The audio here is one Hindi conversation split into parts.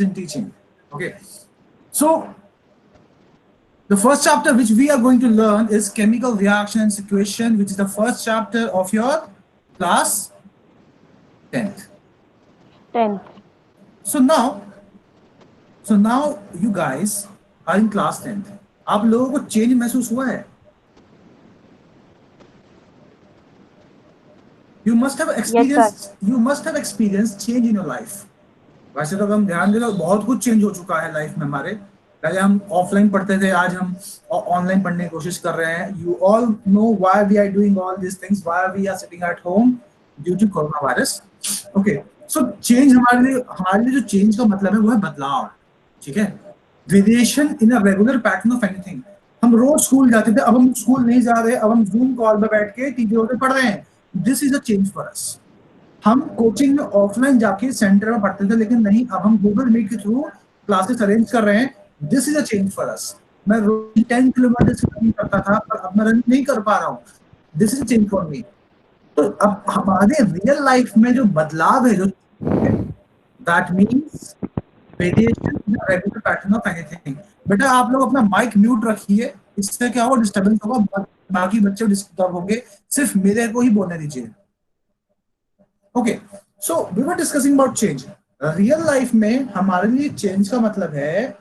in teaching. Okay, so the first chapter which we are going to learn is chemical reaction and situation, which is the first chapter of your class 10th. 10th. So now, you guys are in class 10th. आप लोगों को चेंज महसूस हुआ है? You must have Yes, sir. experienced change in your life. वैसे तो अगर हम ध्यान दें तो बहुत कुछ चेंज हो चुका है लाइफ में हमारे. पहले हम ऑफलाइन पढ़ते थे, आज हम ऑनलाइन पढ़ने की कोशिश कर रहे हैं. You all know why we are doing all this things, why we are sitting at home due to corona virus. Okay, so change हमारे लिए जो चेंज का मतलब है वो है बदलाव. ठीक है, variation in a regular pattern of anything. हम रोज स्कूल जाते थे, अब हम स्कूल नहीं जा रहे, अब हम जूम कॉल पे बैठ के टीचरों से पढ़ रहे हैं. This is a change for us. हम कोचिंग में ऑफलाइन जाके सेंटर में पढ़ते थे, लेकिन नहीं, अब हम गूगल मीट के थ्रू क्लासेस अरेंज कर रहे हैं. This is a change for us. मैं रोज 10 किलोमीटर रनिंग करता था, पर अब मैं रनिंग नहीं कर पा रहा हूँ. This is a change for me. तो अब हमारे रियल लाइफ में जो बदलाव है, जो that means variation in the regular pattern of anything. बेटा आप लोग अपना माइक म्यूट रखिए, इससे क्या होगा, डिस्टर्बेंस होगा, बाकी बच्चे डिस्टर्ब होंगे, सिर्फ मेरे को ही बोलने दीजिए. Okay, so we were discussing about change. Real life में हमारे लिए चेंज का मतलब है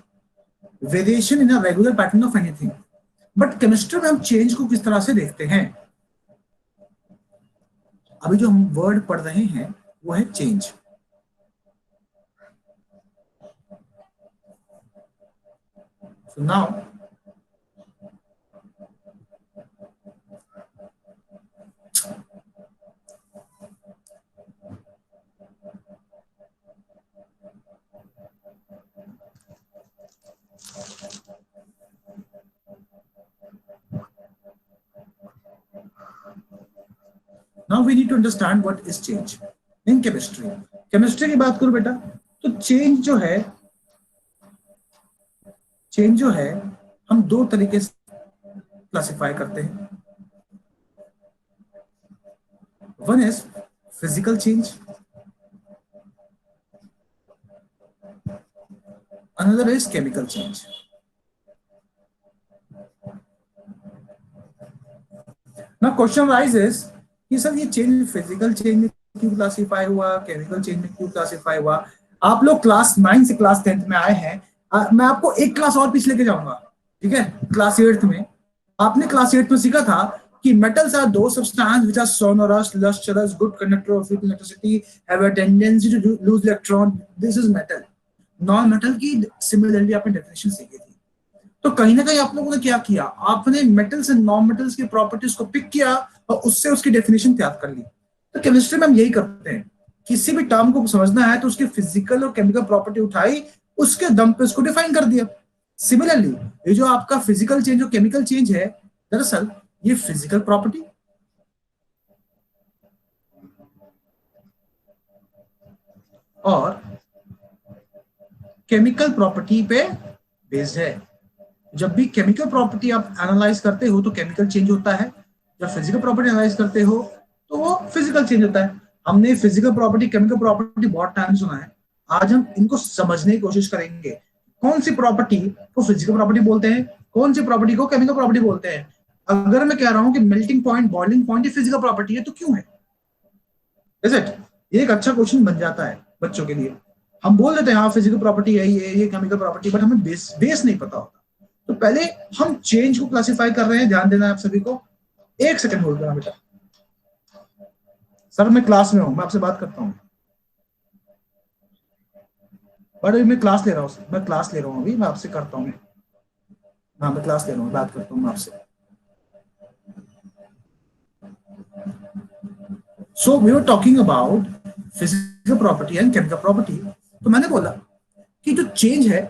variation in a regular pattern of anything. But chemistry में हम चेंज को किस तरह से देखते हैं? अभी जो हम वर्ड पढ़ रहे हैं वो है change. So now we need to understand what is change in chemistry. Chemistry की बात करूं बेटा, तो चेंज जो है हम दो तरीके से क्लासिफाई करते हैं. One is physical change, another is chemical change. Now question rises कि सर ये चेंज फिजिकल चेंज में क्यों क्लासिफाई हुआ, केमिकल चेंज में क्यों क्लासिफाई हुआ? आप लोग क्लास 9 से क्लास 10th में आए हैं. मैं आपको एक क्लास और पीछे लेके जाऊंगा. ठीक है, क्लास 8th में आपने क्लास 8th में सीखा था कि metals are those substances which are sonorous, lustrous, good conductor of electricity, have a tendency to lose electron. This is metal. Non metal की सिमिलरली आपने डेफिनेशन सीखी थी. तो कहीं ना कहीं आप लोगों ने क्या किया, आपने मेटल्स एंड नॉन मेटल्स की प्रॉपर्टीज को पिक किया और उससे उसकी डेफिनेशन तैयार कर ली. तो केमिस्ट्री में हम यही करते हैं, किसी भी टर्म को समझना है तो उसकी फिजिकल और केमिकल प्रॉपर्टी उठाई, उसके दम पे उसको डिफाइन कर दिया. सिमिलरली ये जो आपका फिजिकल चेंज और केमिकल चेंज है, दरअसल ये फिजिकल प्रॉपर्टी और केमिकल प्रॉपर्टी पे बेस्ड है. जब भी केमिकल प्रॉपर्टी आप एनालाइज करते हो तो केमिकल चेंज होता है, जब फिजिकल प्रॉपर्टी एनालाइज करते हो तो वो फिजिकल चेंज होता है. हमने फिजिकल प्रॉपर्टी, केमिकल प्रॉपर्टी बहुत टाइम सुना है. आज हम इनको समझने की कोशिश करेंगे. कौन सी प्रॉपर्टी को फिजिकल प्रॉपर्टी बोलते हैं, कौन सी प्रॉपर्टी को केमिकल प्रॉपर्टी बोलते हैं. अगर मैं कह रहा हूं कि मेल्टिंग पॉइंट, बॉइलिंग पॉइंट ये फिजिकल प्रॉपर्टी है, तो क्यों है? Is it? ये एक अच्छा क्वेश्चन बन जाता है बच्चों के लिए. हम बोल देते हैं हाँ फिजिकल प्रॉपर्टी है ये केमिकल प्रॉपर्टी, बट हमें बेस नहीं पता होता. तो पहले हम चेंज को क्लासिफाई कर रहे हैं, ध्यान देना है आप सभी को. एक सेकंड होल्ड करना बेटा. सर मैं क्लास में हूं, मैं आपसे बात करता हूं. बट अभी मैं क्लास ले रहा हूं, अभी मैं आपसे करता हूं. हाँ मैं क्लास ले रहा हूँ, बात करता हूँ आपसे. So we were talking about physical property and chemical property. तो मैंने बोला कि जो चेंज है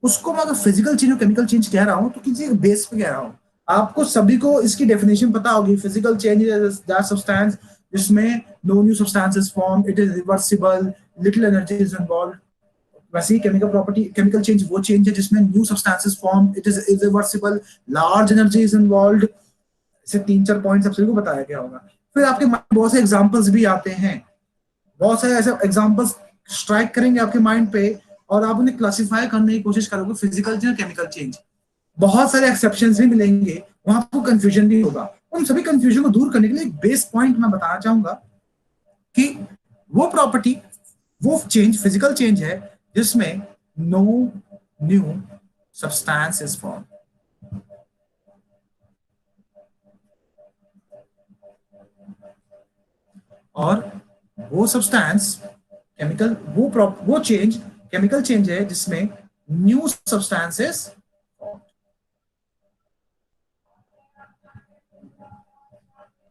उसको मैं अगर फिजिकल चेंज और केमिकल चेंज कह रहा हूं तो किसी बेस पे कह रहा हूं. आपको सभी को इसकी डेफिनेशन पता होगी. Physical change is that substance जिसमें no new substances form, it is reversible, little energy is involved. वैसे ही केमिकल प्रॉपर्टी, केमिकल चेंज वो चेंज है जिसमें new substances form, it is irreversible, large energy is involved. ऐसे 3-4 पॉइंट्स आप सभी को बताया गया होगा. फिर आपके बहुत से एग्जांपल्स भी आते हैं, बहुत सारे ऐसे एग्जांपल्स स्ट्राइक करेंगे आपके माइंड पे और आप उन्हें क्लासिफाई करने की कोशिश करोगे फिजिकल चेंज, केमिकल चेंज, बहुत सारे एक्सेप्शंस भी मिलेंगे, वहां आपको कंफ्यूजन भी होगा। उन सभी कंफ्यूजन को दूर करने के लिए एक बेस पॉइंट मैं बताना चाहूंगा कि वो प्रॉपर्टी, वो चेंज फिजिकल चेंज है जिसमें no new substance is form. और वो सब्सटेंस केमिकल, वो चेंज केमिकल चेंज है जिसमें न्यू सब्सटेंसेस।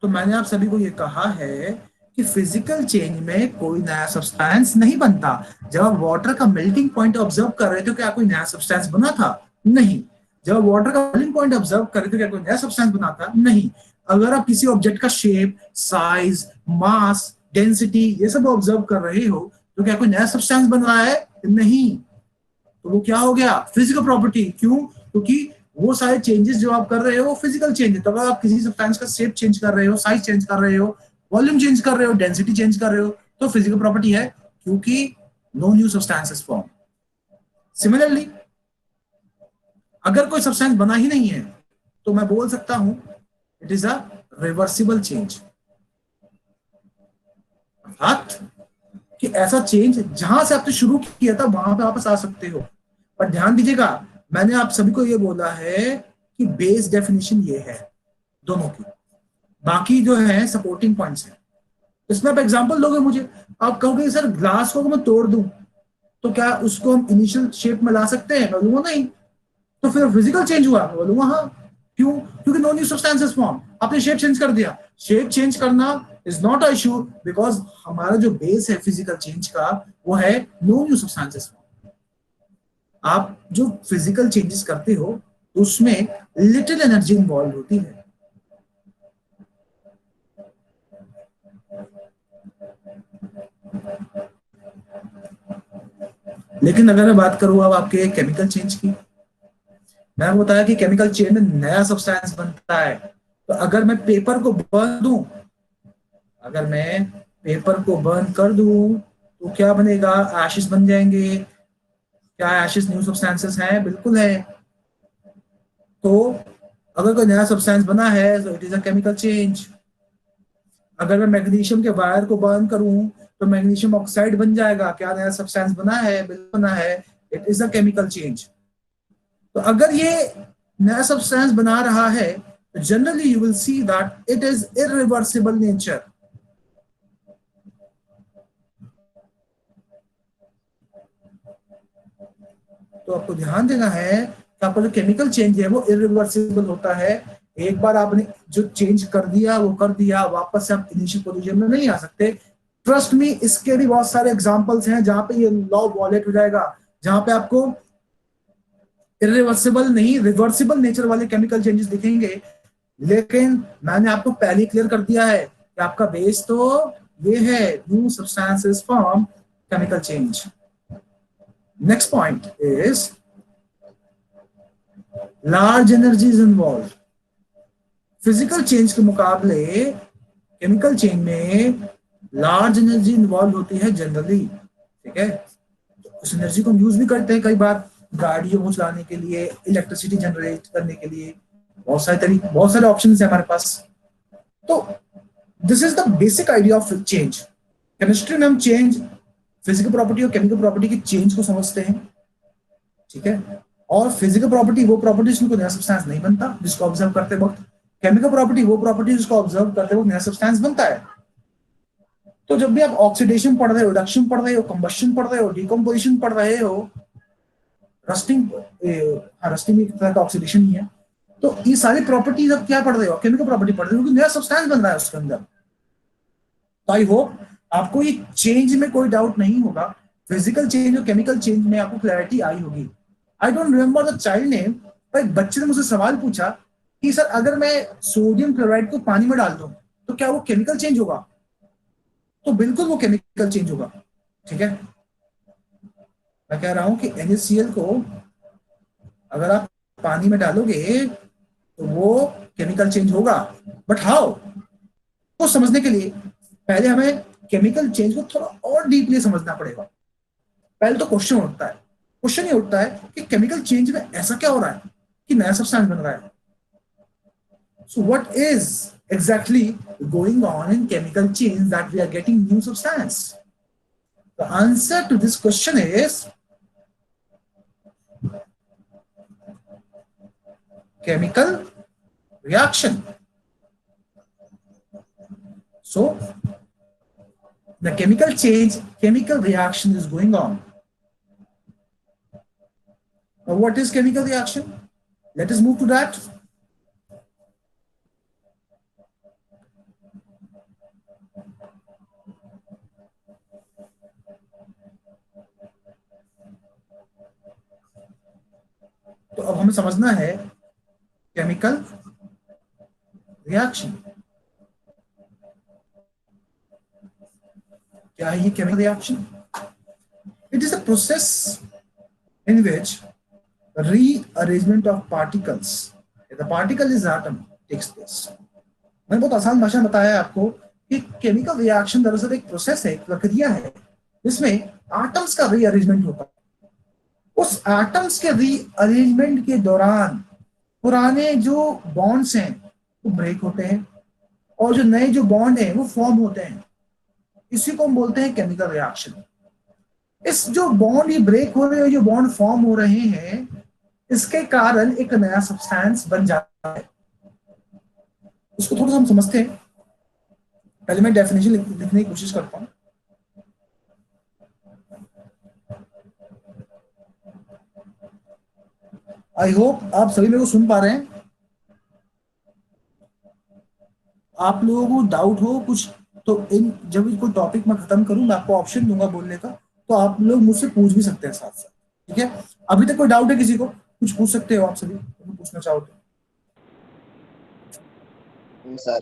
तो मैंने आप सभी को ये कहा है कि फिजिकल चेंज में कोई नया सब्सटेंस नहीं बनता। जब आप वाटर का मेल्टिंग पॉइंट ऑब्जर्व कर रहे थे, क्या कोई नया सब्सटेंस बना था? नहीं। जब आप वाटर का मेल्टिंग पॉइंट ऑब्जर्व कर रहे थे, क्या कोई नया सब्सटेंस बना था? नहीं। अगर आप किसी ऑब्जेक्ट का शेप, साइज, मास, डेंसिटी ये सब ऑब्जर्व कर रहे हो, तो क्या कोई नया सब्सटेंस बन रहा है? नहीं। तो वो क्या हो गया? Physical property. क्यों? क्योंकि वो सारे चेंजेस जो आप कर रहे हो वो फिजिकल चेंज है। तो अगर आप किसी सब्सटेंस का शेप चेंज कर रहे हो, साइज चेंज कर रहे हो, वॉल्यूम चेंज कर रहे हो, डेंसिटी चेंज कर रहे हो, तो फिजिकल प्रॉपर्टी है, क्योंकि no new substances form. Similarly अगर कोई सब्सटेंस बना ही नहीं है, तो मैं बोल सकता हूं it is a reversible change. अर्थात कि ऐसा चेंज जहां से आपने शुरू किया था वहां पे वापस आ सकते हो। पर ध्यान दीजिएगा, मैंने आप सभी को यह बोला है कि बेस डेफिनेशन ये है दोनों की, बाकी जो है सपोर्टिंग पॉइंट्स है। इसमें आप एग्जांपल दोगे मुझे, आप कहोगे सर ग्लास को मैं तोड़ दूं तो क्या उसको हम इनिशियल शेप में ला सकते हैं? मैं बोलूंगा नहीं। तो फिर फिजिकल चेंज हुआ? मैं बोलूंगा हाँ। क्यों? क्योंकि नो न्यू सब्सटेंसेस फॉर्म, आपने शेप चेंज कर दिया। शेप चेंज करना is not a issue, because हमारा जो बेस है फिजिकल चेंज का वो है नो न्यू सब्सटेंसेस फॉर्म। आप जो फिजिकल चेंजेस करते हो उसमें लिटिल एनर्जी इन्वॉल्व होती है। लेकिन अगर मैं बात करूं अब आपके केमिकल चेंज की, मैंने बताया कि केमिकल चेंज में नया सब्सटेंस बनता है। तो अगर मैं पेपर को बर्न दूं, अगर मैं पेपर को बर्न कर दूं तो क्या बनेगा? एशेस बन जाएंगे। क्या एशेस न्यू सब्सटेंसेस हैं? बिल्कुल है। तो अगर कोई नया सब्सटेंस बना है तो it is a chemical change. अगर मैं मैग्नीशियम के वायर को बर्न करूं तो मैग्नीशियम ऑक्साइड बन जाएगा। क्या नया सब्सटेंस बना है? बिल्कुल बना है। It is a chemical change. तो अगर ये नया सब्सटेंस बना रहा है तो generally you will see that it is irreversible nature. तो आपको ध्यान देना है कि आपका जो केमिकल चेंज है वो इरिवर्सिबल होता है। एक बार आपने जो चेंज कर दिया वो कर दिया, वापस से आप इनिशियल पोजीशन में नहीं आ सकते। ट्रस्ट मी, इसके भी बहुत सारे एग्जांपल्स हैं जहां पे ये लॉ वॉलेट हो जाएगा, जहां पे आपको इरिवर्सिबल नहीं रिवर्सिबल नेचर वाले केमिकल चेंजेस दिखेंगे। लेकिन मैंने आपको पहले क्लियर कर दिया है कि आपका बेस तो ये है, new substances form, chemical change. Next point is large energies involve. Physical change के मुकाबले केमिकल चेंज में लार्ज एनर्जी इन्वॉल्व होती है जनरली। ठीक है, तो उस एनर्जी को हम यूज भी करते हैं कई बार गाड़ियों को चलाने के लिए, इलेक्ट्रिसिटी जनरेट करने के लिए। बहुत सारे तरीके, बहुत सारे ऑप्शन है हमारे पास। तो this is the basic idea of change. Chemistry में हम चेंज, फिजिकल प्रॉपर्टी और केमिकल प्रॉपर्टी की चेंज को समझते हैं। ठीक है, और फिजिकल प्रॉपर्टी वो प्रॉपर्टी जिसमें कोई नया सब्सटेंस नहीं बनता जिसको ऑब्जर्व करते वक्त, केमिकल प्रॉपर्टी वो प्रॉपर्टी जिसको ऑब्जर्व करते वक्त नया सब्सटेंस बनता है। तो जब भी आप ऑक्सीडेशन पढ़ रहे हो, रिडक्शन पढ़ रहे हो, कंबशन पढ़ रहे हो, डिकम्पोजिशन पढ़ रहे हो, रस्टिंग, रस्टिंग एक तरह का ऑक्सीडेशन ही है। तो ये सारी प्रॉपर्टीज आप क्या पढ़ रहे हो? केमिकल प्रॉपर्टी पढ़ रहे हो, क्योंकि नया सब्सटेंस बन रहा है उसके अंदर। तो आई होप आपको ये चेंज में कोई डाउट नहीं होगा। फिजिकल चेंज और केमिकल चेंज में आपको क्लैरिटी आई होगी। I don't remember the child name, पर एक बच्चे ने मुझसे सवाल पूछा कि सर अगर मैं सोडियम क्लोराइड को पानी में डाल दूं तो क्या वो केमिकल चेंज होगा? तो बिल्कुल वो केमिकल चेंज होगा। ठीक है, मैं कह रहा हूं कि NaCl को अगर आप पानी में डालोगे तो वो केमिकल चेंज होगा। बट हाउ, को समझने के लिए पहले हमें केमिकल चेंज को थोड़ा और डीपली समझना पड़ेगा। पहले तो क्वेश्चन उठता है क्वेश्चन ये उठता है कि केमिकल चेंज में ऐसा क्या हो रहा है कि नया सब्सटेंस बन रहा है. So what is exactly going on in chemical change that we are getting new substance? The answer to this question is chemical reaction. So the chemical change, chemical reaction is going on. Now what is chemical reaction? Let us move to that. तो अब हमें समझना है केमिकल रिएक्शन क्या है. ये chemical reaction, it is a process in which rearrangement of particles, the particle is atom, takes place. मैंने बहुत आसान भाषा में बताया है आपको कि केमिकल रिएक्शन दरअसल एक प्रोसेस है, एक प्रक्रिया है जिसमें एटम्स का रीअरेंजमेंट होता है. उस एटम्स के रीअरेंजमेंट के दौरान पुराने जो बॉन्ड्स हैं वो ब्रेक होते हैं और जो नए जो बॉन्ड हैं वो फॉर्म होते हैं. इसी को हम बोलते हैं केमिकल रिएक्शन. इस जो बॉन्ड ये ब्रेक हो रहे हैं, जो बॉन्ड फॉर्म हो रहे हैं, इसके कारण एक नया सब्सटेंस बन जाता है. इसको थोड़ा सा हम समझते हैं. पहले मैं डेफिनेशन लिखने की कोशिश करता हूं. आई होप आप सभी मेरे को सुन पा रहे हैं. आप लोगों को डाउट हो कुछ तो इन जब कोई टॉपिक मैं खत्म करूं मैं आपको ऑप्शन दूंगा बोलने का, तो आप लोग मुझसे पूछ भी सकते हैं साथ साथ. ठीक है. अभी तक कोई डाउट है किसी को? कुछ पूछ सकते हो आप सभी, तो पूछना चाहो तो. सर.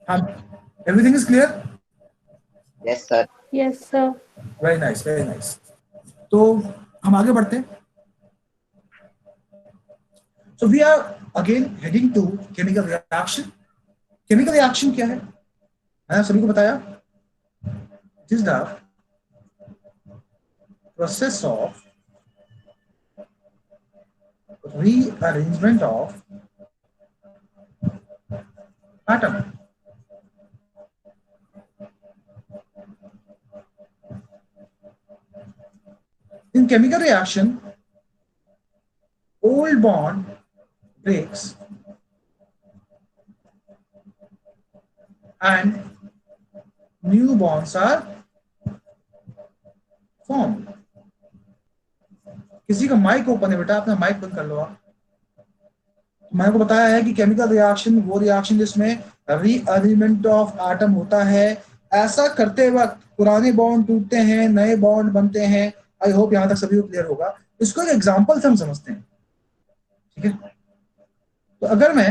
हाँ, everything is clear? Yes sir. Yes sir. Very nice, very nice. तो हम आगे बढ़ते हैं. So we are again heading to chemical reaction. Chemical reaction क्या है? मैंने सभी को बताया. It is the process of rearrangement of atom. In chemical reaction, old bond breaks and new bonds are formed. किसी का माइक ओपन है बेटा, अपना माइक बंद कर लो आप. मैंने को बताया है कि केमिकल रिएक्शन वो रिएक्शन जिसमें रीअरेंजमेंट ऑफ एटम होता है. ऐसा करते वक्त पुराने बॉन्ड टूटते हैं, नए बॉन्ड बनते हैं. आई होप यहां तक सभी को क्लियर होगा. इसको एक एग्जांपल से हम समझते हैं. ठीक है. तो अगर मैं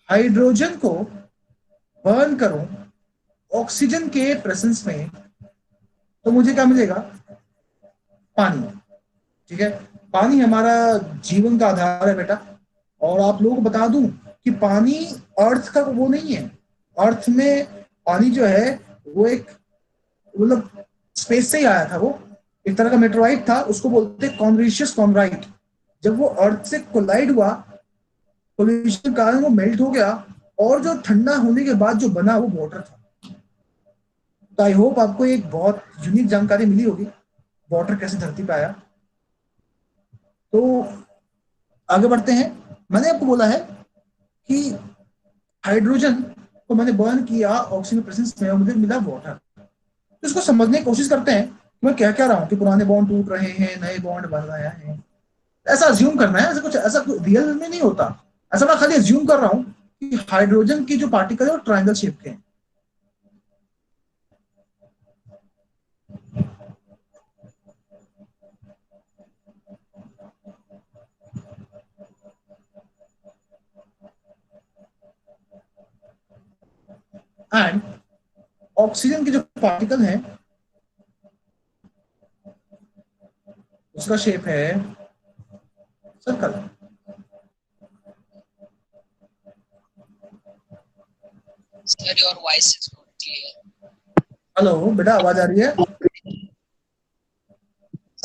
हाइड्रोजन को बर्न करूं ऑक्सीजन के प्रेजेंस में तो मुझे क्या मिलेगा? पानी. ठीक है. पानी हमारा जीवन का आधार है बेटा. और आप लोगों को बता दूं कि पानी अर्थ का वो नहीं है. अर्थ में पानी जो है वो एक मतलब स्पेस से ही आया था. वो एक तरह का मेटेरोइड था, उसको बोलते हैं कॉन्ड्रीशियस कॉन्ड्राइट. जब वो अर्थ से कोलाइड हुआ, कोलिजन के कारण वो मेल्ट हो गया और जो ठंडा होने के बाद जो बना वो वाटर था. तो आई होप आपको एक बहुत यूनिक जानकारी मिली होगी वाटर कैसे धरती पे आया. तो आगे बढ़ते हैं. मैंने आपको बोला है कि हाइड्रोजन को मैंने बर्न किया ऑक्सीजन प्रेजेंस में और मुझे मिला वाटर. तो इसको समझने की कोशिश करते हैं कि मैं क्या क्या रहा हूँ कि पुराने बॉन्ड टूट रहे हैं, नए बॉन्ड बन रहे हैं. ऐसा अज्यूम करना है, ऐसा कुछ ऐसा रियल में नहीं होता. ऐसा मैं खाली अज्यूम कर रहा हूँ कि हाइड्रोजन की जो पार्टिकल है वो ट्रायंगल शेप के हैं. एंड ऑक्सीजन के जो पार्टिकल हैं उसका शेप है circle. Sir your voice is not clear. Hello बेटा, आवाज आ रही है?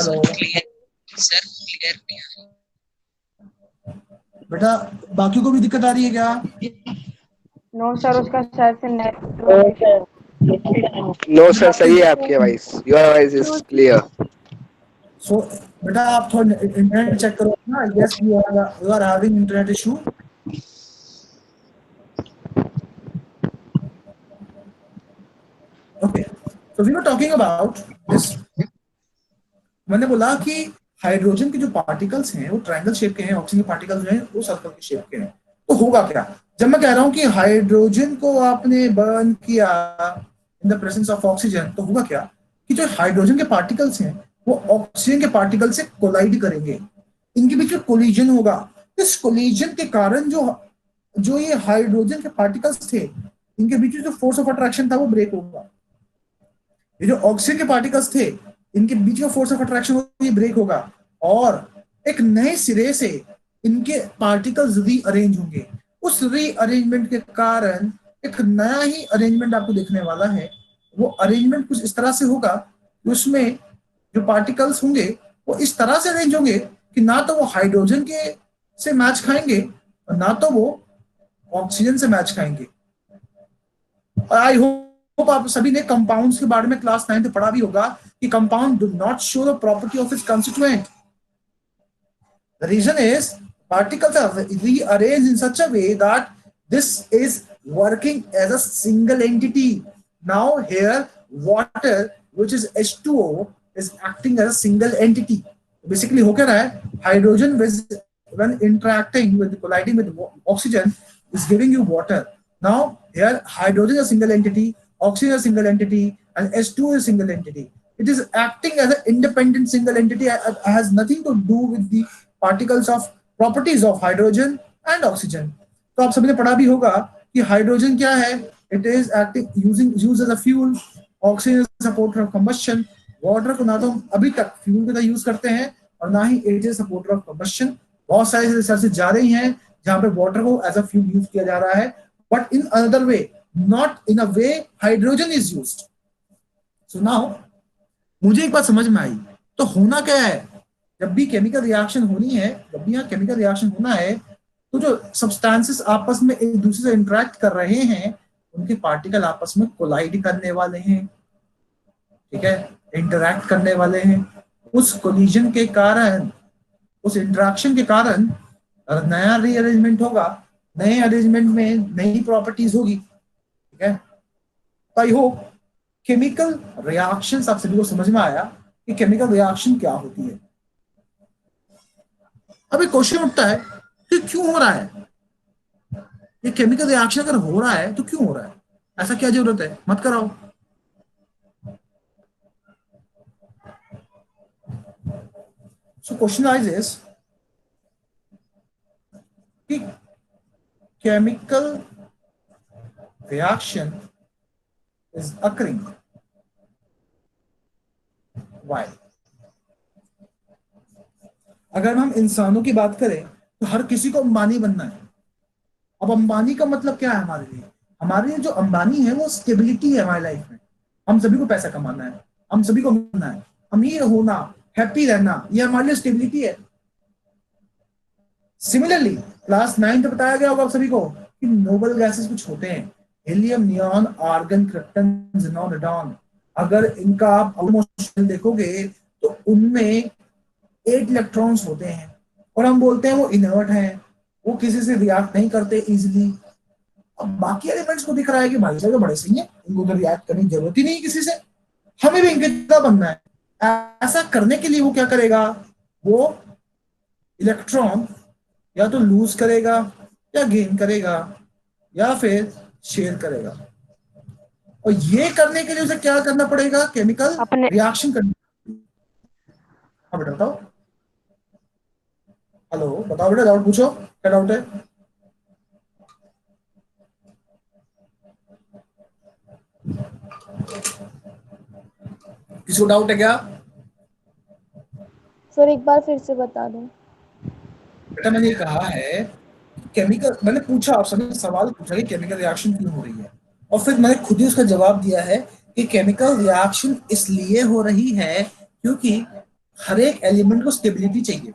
हेलो. सर क्लियर नहीं आ रही। बेटा बाकी को भी दिक्कत आ रही है क्या? नो सर, उसका शायद से नेटवर्क। नो सर, सही है आपकी voice, your voice is clear. So बेटा आप थोड़ा इंटरनेट चेक करो ना। Yes you are having internet issue. Okay, so we were talking about this. मैंने बोला कि हाइड्रोजन के जो पार्टिकल्स हैं वो ट्रायंगल शेप के हैं, ऑक्सीजन के पार्टिकल्स जो हैं वो सर्कल के शेप के हैं। तो होगा क्या जब मैं कह रहा हूं कि हाइड्रोजन को आपने बर्न किया इन द प्रेजेंस ऑफ ऑक्सीजन, तो होगा क्या कि जो हाइड्रोजन के पार्टिकल्स हैं वो ऑक्सीजन के पार्टिकल से कोलाइड करेंगे, इनके बीच में कोलिजन होगा। इस कोलिजन के कारण जो जो ये हाइड्रोजन के पार्टिकल्स थे इनके बीच में जो फोर्स ऑफ अट्रैक्शन था वो ब्रेक होगा। ये जो ऑक्सीजन के पार्टिकल्स थे इनके बीच में फोर्स ऑफ अट्रैक्शन ब्रेक होगा और एक नए सिरे से इनके पार्टिकल्स रीअरेंज होंगे। उस रीअरेंजमेंट के कारण एक नया ही अरेंजमेंट आपको देखने वाला है। वो अरेंजमेंट कुछ इस तरह से होगा कि उसमें जो पार्टिकल्स होंगे वो इस तरह से अरेंज होंगे कि ना तो वो हाइड्रोजन के से मैच खाएंगे और ना तो वो ऑक्सीजन से मैच खाएंगे। और आई होप आप सभी ने कंपाउंड्स के बारे में क्लास 9 में पढ़ा भी होगा कि compound do not show the property of its constituent. The reason is particles are rearranged in such a way that this is working as a single entity. Now here water, which is H2O, is acting as a single entity. Basically हो क्या रहा है, hydrogen when interacting with colliding with oxygen is giving you water. Now here hydrogen is a single entity, oxygen is a single entity, and H2O is a single entity. It is acting as an independent single entity. It has nothing to do with the particles of properties of hydrogen and oxygen. तो आप सभी ने पढ़ा भी होगा कि हाइड्रोजन क्या है, it is acting used as a fuel, oxygen supporter of combustion. Water को ना तो हम अभी तक फ्यूल की तरह यूज करते हैं और ना ही it is supporter of combustion. बहुत सारे रिसर्च जा रही हैं जहां पे वाटर को एज अ फ्यूल यूज किया जा रहा है, but in another way, not in a way hydrogen is used. So now मुझे एक बात समझ में आई, तो होना क्या है जब भी केमिकल रिएक्शन होनी है, जब भी यहाँ केमिकल रिएक्शन होना है, तो जो सब्सटेंसेस आपस में एक दूसरे से इंटरेक्ट कर रहे हैं उनके पार्टिकल आपस में कोलाइड करने वाले हैं, ठीक है, इंटरैक्ट करने वाले हैं। उस कोलिजन के कारण, उस इंटरेक्शन के कारण नया रीअरेंजमेंट होगा, नए अरेंजमेंट में नई प्रॉपर्टीज होगी, ठीक है। आई होप केमिकल रिएक्शंस आप सभी को समझ में आया कि केमिकल रिएक्शन क्या होती है। अब एक क्वेश्चन उठता है कि क्यों हो रहा है ये केमिकल रिएक्शन? अगर हो रहा है तो क्यों हो रहा है, ऐसा क्या जरूरत है, मत कराओ। सो क्वेश्चन राइजेस कि chemical reaction is occurring, why? अगर हम इंसानों की बात करें तो हर किसी को अंबानी बनना है। अब अंबानी का मतलब क्या है हमारे लिए? हमारे लिए जो अंबानी है वो स्टेबिलिटी है हमारी लाइफ में। हम सभी को पैसा कमाना है, हम सभी को मिलना है, अमीर होना, हैप्पी रहना, ये हमारे लिए स्टेबिलिटी है। सिमिलरली क्लास 9 में बताया गया होगा आप सभी को कि नोबल गैसेस कुछ होते हैं, helium, neon, argon, krypton, xenon, radon. अगर इनका आप ऑटोमोशन देखोगे तो उनमें 8 इलेक्ट्रॉन्स होते हैं और हम बोलते हैं वो इनर्ट हैं, वो किसी से रिएक्ट नहीं करते इजीली। अब बाकी एलिमेंट्स को दिख रहा है कि भाई साहब बड़े सही हैं, इनको तो रिएक्ट करने की जरूरत ही नहीं किसी से, हमें भी इनके तरह बनना है। ऐसा करने के लिए वो क्या करेगा, वो इलेक्ट्रॉन या तो लूज करेगा या गेन करेगा या फिर शेयर करेगा। और ये करने के लिए उसे क्या करना पड़ेगा, केमिकल रिएक्शन करना। हाँ बेटा बताओ, हेलो बताओ बेटा, डाउट पूछो, क्या डाउट है? किसी को डाउट है क्या? सर एक बार फिर से बता दो। बेटा मैंने ये कहा है केमिकल, मैंने पूछा, आप सबने सवाल पूछा कि केमिकल रिएक्शन क्यों हो रही है, और फिर मैंने खुद ही उसका जवाब दिया है कि केमिकल रिएक्शन इसलिए हो रही है क्योंकि हर एक एलिमेंट को स्टेबिलिटी चाहिए,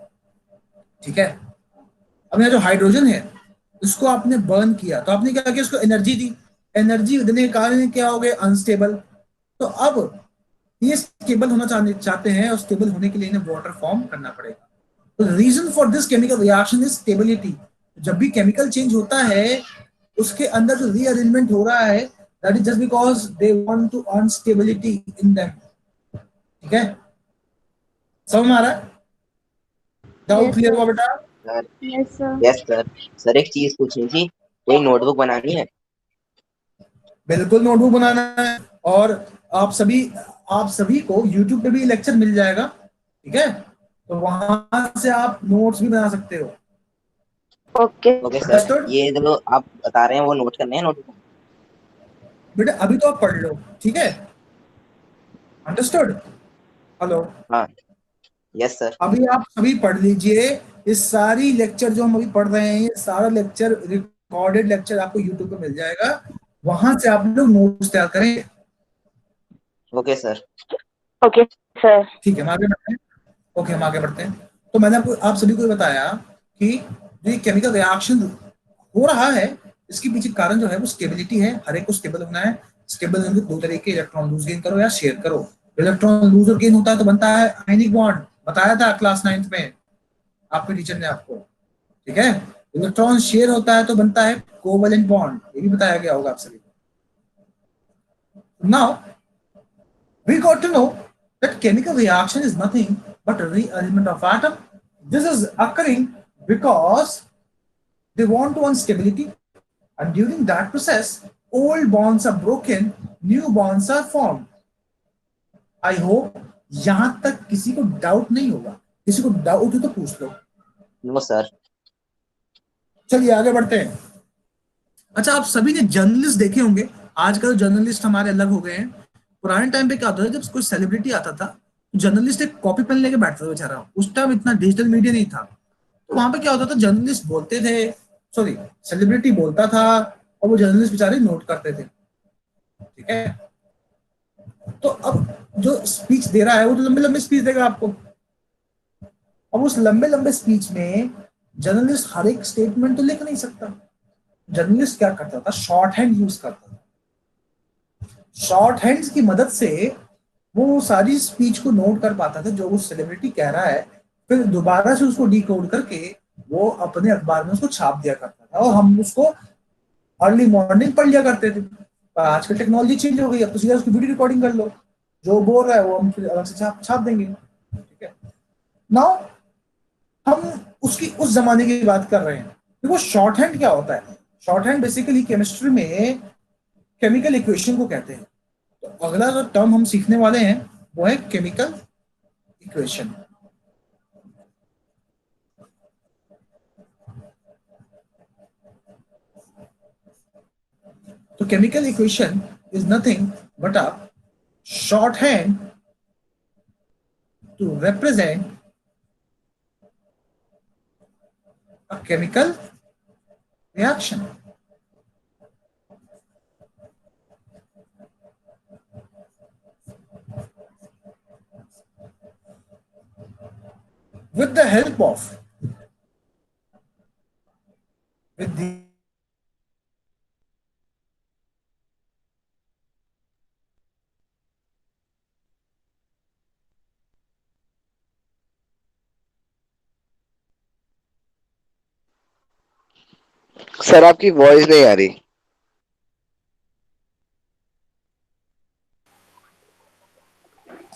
ठीक है। अब यहाँ जो हाइड्रोजन है उसको आपने बर्न किया तो आपने क्या किया, उसको एनर्जी दी, एनर्जी देने के कारण क्या हो गए, अनस्टेबल। तो अब ये स्टेबल होना चाहते हैं, और स्टेबल होने के लिए इन्हें वाटर फॉर्म करना पड़ेगा। तो reason for this chemical reaction is stability. जब भी केमिकल चेंज होता है उसके अंदर जो रीअरेंजमेंट हो रहा है, that is just because they want to earn stability in them, ठीक है। समझ में आ रहा है? Doubt Yes, clear sir. हुआ बेटा? Sir Yes, sir. Yes sir. Sir एक चीज पूछनी थी, कोई नोटबुक बनानी है? बिल्कुल नोटबुक बनाना है, और आप सभी को यूट्यूब पे भी लेक्चर मिल जाएगा, ठीक है। तो वहां से आप नोट्स भी बना सकते हो। Okay. Okay sir, understood? ये जो आप बता रहे हैं वो नोट करने हैं नोटबुक? बेटा अभी तो आप पढ़ लो, ठीक है। अंडरस्टूड? हेलो? हाँ। Yes sir. अभी आप सभी पढ़ लीजिए, इस सारी लेक्चर जो हम अभी पढ़ रहे हैं, ये सारा लेक्चर रिकॉर्डेड लेक्चर आपको यूट्यूब पे मिल जाएगा, वहां से आप लोग नोट्स तैयार करेंगे। Okay sir. Okay, sir. ठीक है, हम आगे बढ़ते हैं। ओके, हम आगे बढ़ते हैं। तो मैंने आप सभी को बताया कि जो ये केमिकल रिएक्शन हो रहा है, इसके पीछे कारण जो है वो स्टेबिलिटी है। हर एक को स्टेबल होना है। स्टेबल होने के दो तरीके, इलेक्ट्रॉन लूज गेन करो या शेयर करो। इलेक्ट्रॉन लूज और गेन होता है तो बनता है आयनिक बॉन्ड, बताया था क्लास 9th में आपके टीचर ने आपको, ठीक है। इलेक्ट्रॉन शेयर होता है तो बनता है कोवेलेंट बॉन्ड, ये भी बताया गया होगा आप सभी को। Now we got to know that chemical reaction is nothing but a re-element of atom. This is occurring because they want to want stability, and during that process, old bonds are broken, new bonds are formed. I hope यहां तक किसी को डाउट नहीं होगा। किसी को डाउट हो तो पूछ लो। No sir. चलिए आगे बढ़ते हैं। अच्छा, आप सभी ने जर्नलिस्ट देखे होंगे। आजकल जर्नलिस्ट हमारे अलग हो गए हैं। पुराने टाइम पे क्या होता था, जब कोई सेलिब्रिटी आता था, जर्नलिस्ट एक कॉपी पेन लेके बैठता था बेचारा। उस टाइम इतना डिजिटल मीडिया नहीं था, तो वहां पे क्या होता था, जर्नलिस्ट बोलते थे, सॉरी, सेलिब्रिटी बोलता था और वो जर्नलिस्ट बेचारे नोट करते थे, ठीक है। तो अब जो स्पीच दे रहा है वो तो लंबे लंबे स्पीच देगा आपको। अब उस लंबे लंबे स्पीच में जर्नलिस्ट हर एक स्टेटमेंट तो लिख नहीं सकता। जर्नलिस्ट क्या करता था, शॉर्ट हैंड यूज करता था। शॉर्ट हैंड्स की मदद से वो सारी स्पीच को नोट कर पाता था जो वो सेलिब्रिटी कह रहा है, फिर दोबारा से उसको डिकोड करके वो अपने अखबार में उसको छाप दिया करता था, और हम उसको अर्ली मॉर्निंग पढ़ लिया करते थे। पर आजकल टेक्नोलॉजी चेंज हो गई, अब तो सीधा उसकी वीडियो रिकॉर्डिंग कर लो, जो बोल रहा है वो हम फिर अलग से छाप देंगे, ठीक है। नाउ हम उसकी उस जमाने की बात कर रहे हैं। देखो शॉर्ट हैंड क्या होता है। शॉर्ट हैंड बेसिकली केमिस्ट्री में केमिकल इक्वेशन को कहते हैं। तो अगला जो टर्म हम सीखने वाले हैं वो है केमिकल इक्वेशन। तो chemical equation is nothing but a shorthand to represent a chemical reaction. With the help of with the sir आपकी वॉइस नहीं आ रही।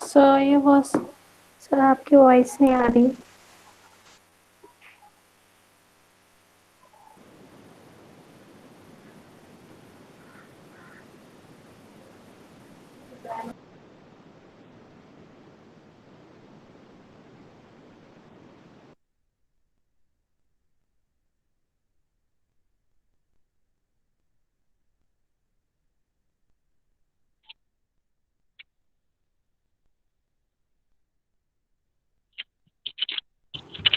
सर ये बस सर आपकी वॉइस नहीं आ रही।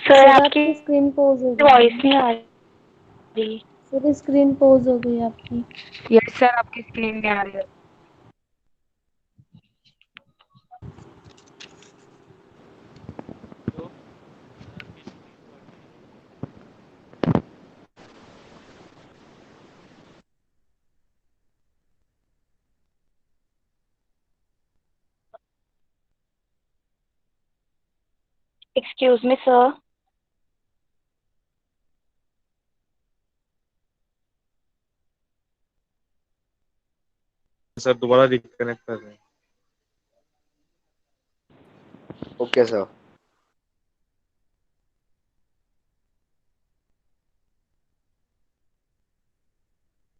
सर आपकी स्क्रीन पोज हो गई, वॉइस नहीं आ रही। सर स्क्रीन पोज हो गई आपकी। यस सर, आपकी स्क्रीन में आ रही है। Excuse me, sir. सर दोबारा रिकनेक्ट कर रहे हैं। Okay, sir.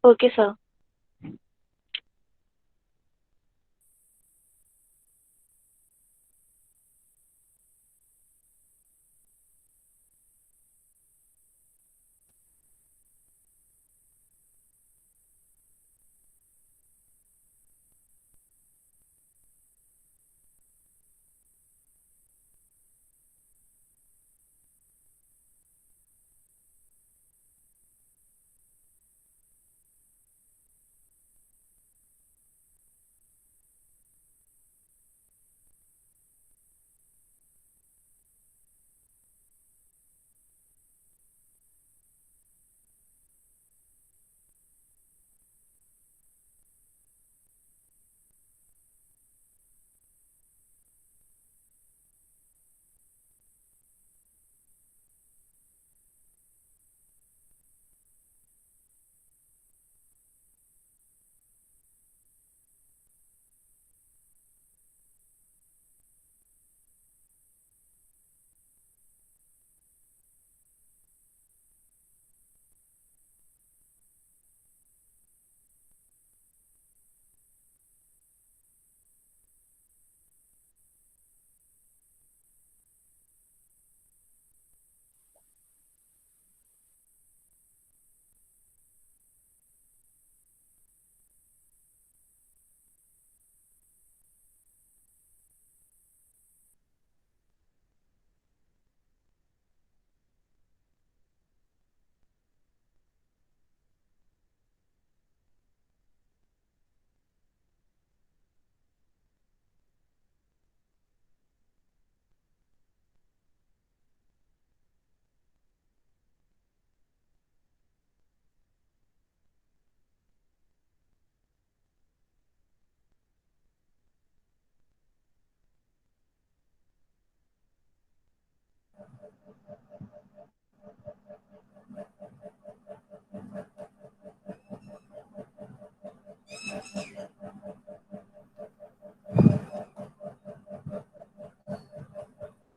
Okay, sir.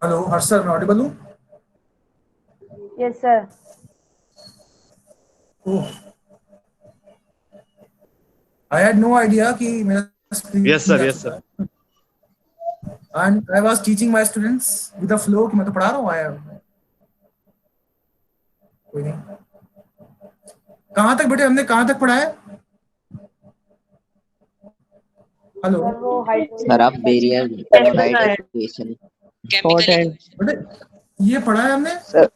Hello Harsh sir, मैं ऑडिबल हूँ? Yes, sir. Oh, I had no idea कि मेरा screen यस सर, आ यस चुका सर। है। And I was teaching my students with a flow कि मैं तो पढ़ा रहा हूँ आया। कोई नहीं। कहाँ तक बेटे हमने कहाँ तक पढ़ा है? हेलो सर आप barrier chloride equation Chemical equation. बेटे ये पढ़ा है हमने? Sir,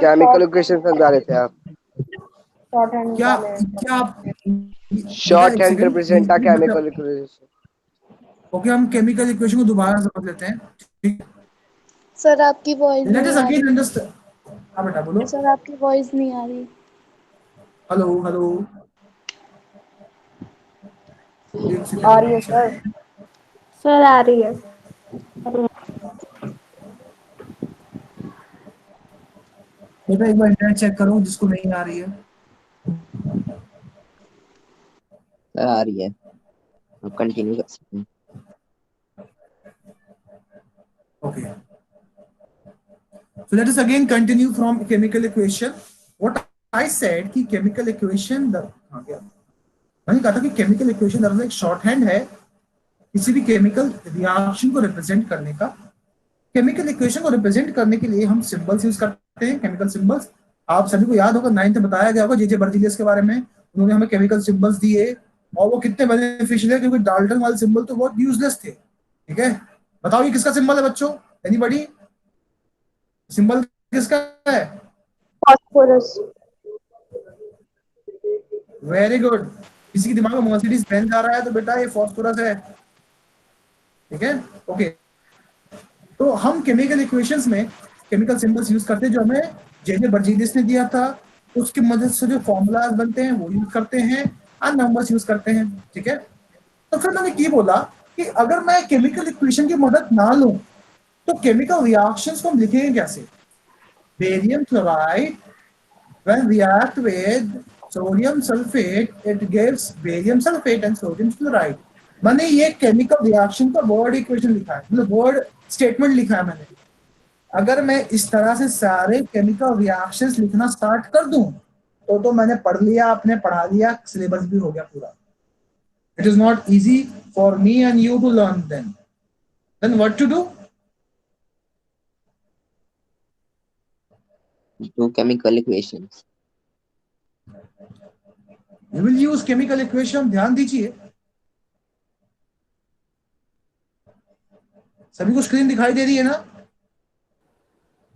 chemical equation समझा रहे थे आप। क्या क्या आप Short hand represent a chemical equation. Okay, हम केमिकल इक्वेशन को दोबारा समझ लेते हैं। ठीक, सर आपकी वॉइस लेट नहीं अस आ अगेन रही। अंडरस्टैंड। हाँ बेटा बोलो। सर आपकी वॉइस नहीं आ रही। हेलो हेलो, एक सेकंड आ रही है सर। सर आ रही है। बेटा एक बार इंटरनेट चेक करो जिसको नहीं आ रही है। सर आ रही है, आप कंटिन्यू कर सकते हैं। Okay. So let us again continue from chemical equation. What I said कि chemical equation मैंने कहा था कि chemical equation दरअसल एक शॉर्ट हैंड है किसी भी केमिकल रिएक्शन को रिप्रेजेंट करने का। केमिकल इक्वेशन को रिप्रेजेंट करने के लिए हम सिंबल्स यूज करते हैं, केमिकल सिंबल्स। आप सभी को याद होगा, 9th में बताया गया होगा जे बर्जीलियस के बारे में। उन्होंने हमें केमिकल सिंबल्स दिए और वो कितने बेनिफिशियल है, क्योंकि डाल्टन वाले सिंबल तो बहुत यूजलेस थे। ठीक है, बताओ ये किसका सिंबल है बच्चों? एनीबॉडी? सिंबल किसका है? फॉस्फोरस। Very good. किसी के दिमाग में मर्सिडीज बेंज आ रहा है तो बेटा ये फॉस्फोरस है। ठीक है, ओके। तो हम केमिकल इक्वेशंस में केमिकल सिंबल्स यूज करते हैं जो हमें जे बर्जीलियस ने दिया था। उसकी मदद से जो फॉर्मूलाज बनते हैं वो यूज करते हैं और नंबर्स यूज करते हैं। ठीक है, तो फिर मैंने ये बोला कि अगर मैं केमिकल इक्वेशन की मदद ना लूं तो केमिकल रिएक्शंस को हम लिखेंगे कैसे? Barium chloride when react with sodium sulfate it gives barium sulfate and sodium chloride. मैंने ये केमिकल रिएक्शन का वर्ड इक्वेशन लिखा है, मतलब वर्ड स्टेटमेंट लिखा है मैंने। अगर मैं इस तरह से सारे केमिकल रिएक्शंस लिखना स्टार्ट कर दूं तो मैंने पढ़ लिया, आपने पढ़ा लिया, सिलेबस भी हो गया पूरा। It is not easy for me and you to learn then what to do? Do chemical equations. You will use chemical equation। ध्यान दीजिए, सभी को स्क्रीन दिखाई दे रही है ना?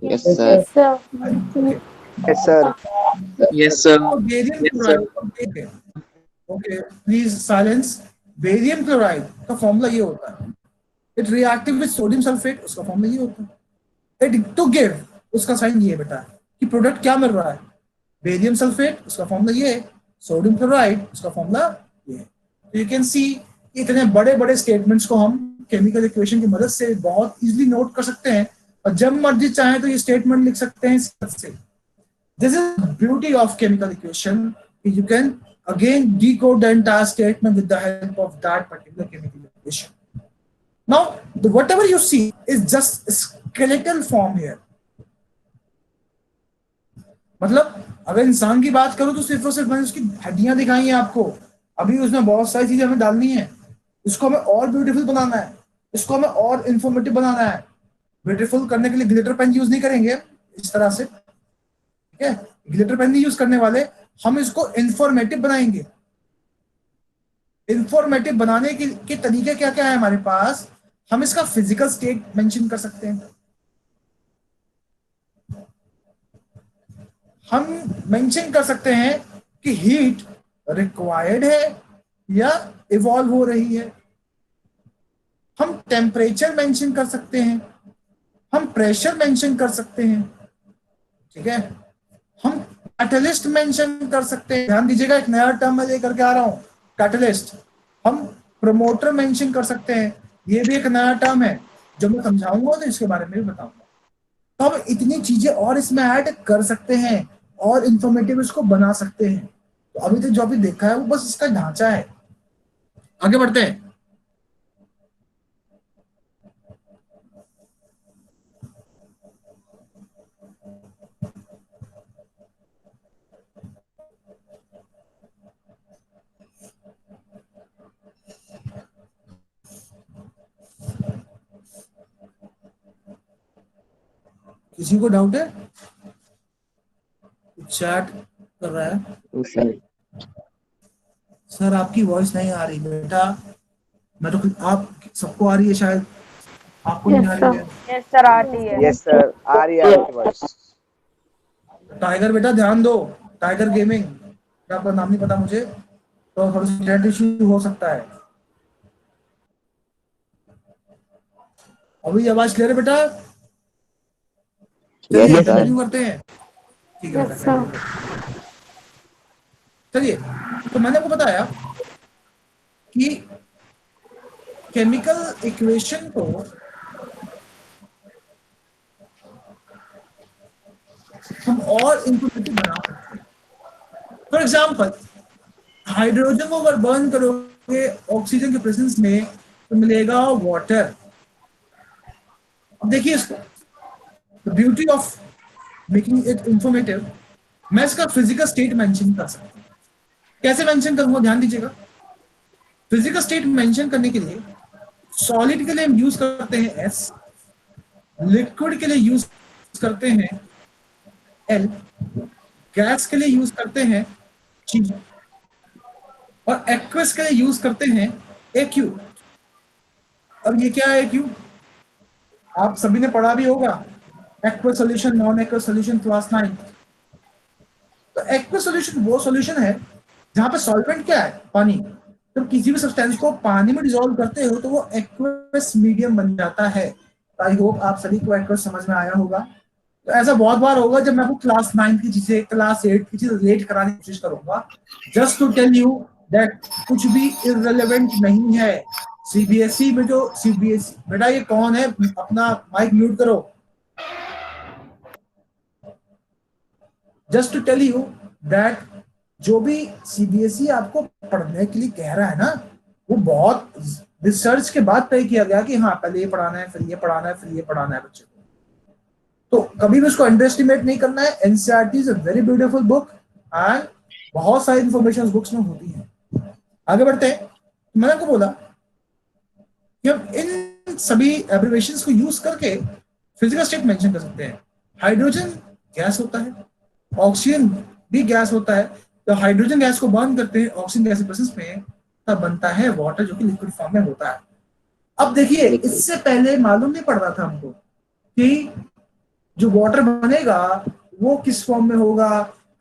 Yes, sir. Yes, sir. Yes, sir. Barium chloride, okay please silence. Barium chloride का फॉर्मूला ये होता है, it reactive with sodium sulphate, उसका फॉर्मूला ये होता है। इट टू गिव, उसका साइन ये बेटा है कि प्रोडक्ट क्या मिल रहा है, बेरियम सल्फेट, उसका फॉर्मूला ये है, सोडियम क्लोराइड, उसका फॉर्मूला ये है। तो यू कैन सी इतने बड़े बड़े स्टेटमेंट्स को हम केमिकल इक्वेशन की मदद से बहुत इजीली नोट कर सकते हैं, और जब मर्जी चाहे तो ये स्टेटमेंट लिख सकते हैं से। This is beauty of chemical equation, you can again decode the entire statement with the help of that particular chemical equation. Now whatever you see is just skeletal form here। मतलब अगर इंसान की बात करूं तो सिर्फ और सिर्फ मैंने उसकी हड्डियां दिखाई हैं आपको, अभी उसमें बहुत सारी चीजें हमें डालनी है, इसको हमें और ब्यूटीफुल बनाना है, इसको हमें और इंफॉर्मेटिव बनाना है। ब्यूटीफुल करने के लिए ग्लिटर पेन यूज नहीं करेंगे इस तरह से, ठीक है, ग्लिटर पेन नहीं यूज करने वाले, हम इसको इंफॉर्मेटिव बनाएंगे। इंफॉर्मेटिव बनाने के तरीके क्या क्या है हमारे पास? हम इसका फिजिकल स्टेट मेंशन कर सकते हैं, हम मेंशन कर सकते हैं कि हीट रिक्वायर्ड है या इवॉल्व हो रही है, हम टेम्परेचर मेंशन कर सकते हैं, हम प्रेशर मेंशन कर सकते हैं, ठीक है, हम कैटलिस्ट मेंशन कर सकते हैं। ध्यान दीजिएगा, एक नया टर्म मैं लेकर के आ रहा हूं, कैटलिस्ट। हम प्रमोटर मेंशन कर सकते हैं, ये भी एक नया टर्म है, जो मैं समझाऊंगा तो इसके बारे में भी बताऊंगा। तो हम इतनी चीजें और इसमें ऐड कर सकते हैं और इंफॉर्मेटिव इसको बना सकते हैं। तो अभी तक जो अभी देखा है वो बस इसका ढांचा है। आगे बढ़ते हैं। किसी को डाउट है? चैट कर रहा है सर, आपकी वॉइस नहीं आ रही बेटा। मैं तो, आप सबको आ रही है शायद, आपको नहीं आ रही है? यस सर, आती है। Yes, sir. आ रही है आपकी voice. टाइगर बेटा ध्यान दो, टाइगर गेमिंग, आपका नाम नहीं पता मुझे, तो थोड़ा सा नेट इश्यू हो सकता है। अभी आवाज क्लियर है बेटा? कंटिन्यू करते हैं, ठीक है बेटा। चलिए, तो मैंने आपको बताया कि केमिकल इक्वेशन को हम और इंफॉर्मेटिव बना सकते हैं। फॉर एग्जाम्पल, हाइड्रोजन को अगर बर्न करोगे ऑक्सीजन के प्रेजेंस में तो मिलेगा वाटर। अब देखिए इसको, the beauty of making it informative, मैं इसका फिजिकल स्टेट मेंशन कर सकता हूं। कैसे मेंशन करूंगा? ध्यान दीजिएगा, फिजिकल स्टेट मेंशन करने के लिए सॉलिड के लिए हम यूज करते हैं S, लिक्विड के लिए यूज करते हैं L, गैस के लिए यूज करते हैं G, और एक्वस के लिए यूज करते हैं AQ। अब ये क्या है AQ? आप सभी ने पढ़ा भी होगा, aqueous solution, non aqueous solution, class 9। तो एक्वस सॉल्यूशन वो सॉल्यूशन है जहां पे सॉल्वेंट क्या है? पानी। तो किसी भी सब्सटेंस को पानी में डिसॉल्व करते हो तो वो एक्वस मीडियम बन जाता है। आई होप आप सभी को एक्वस समझ में आया होगा। तो ऐसा बहुत बार होगा जब मैं आपको क्लास 9 की चीजें, क्लास 8 की चीजें रिलेट कराने की कोशिश करूंगा, just to tell you that कुछ भी इररिलेवेंट नहीं है। सीबीएसई में जो सीबीएसई, बेटा ये कौन है, अपना माइक म्यूट करो। Just to tell you that जो भी सीबीएसई आपको पढ़ने के लिए कह रहा है ना, वो बहुत रिसर्च के बाद तय किया गया कि हाँ पहले ये पढ़ाना है, फिर ये पढ़ाना है, फिर ये पढ़ाना है बच्चे को। तो कभी भी उसको अंडर एस्टिमेट नहीं करना है। NCERT is a very beautiful book and बहुत सारी इंफॉर्मेशन बुक्स में होती है। आगे बढ़ते हैं। मैंने आपको बोला कि हम इन सभी एब्रिविएशंस को यूज करके फिजिकल स्टेट मेंशन कर सकते हैं। हाइड्रोजन गैस होता है, ऑक्सीजन भी गैस होता है। तो हाइड्रोजन गैस को बर्न करते हैं ऑक्सीजन गैस के प्रेजेंस में, तब बनता है वाटर, जो कि लिक्विड फॉर्म में होता है। अब देखिए, इससे पहले मालूम नहीं पड़ रहा था हमको कि जो वाटर बनेगा वो किस फॉर्म में होगा,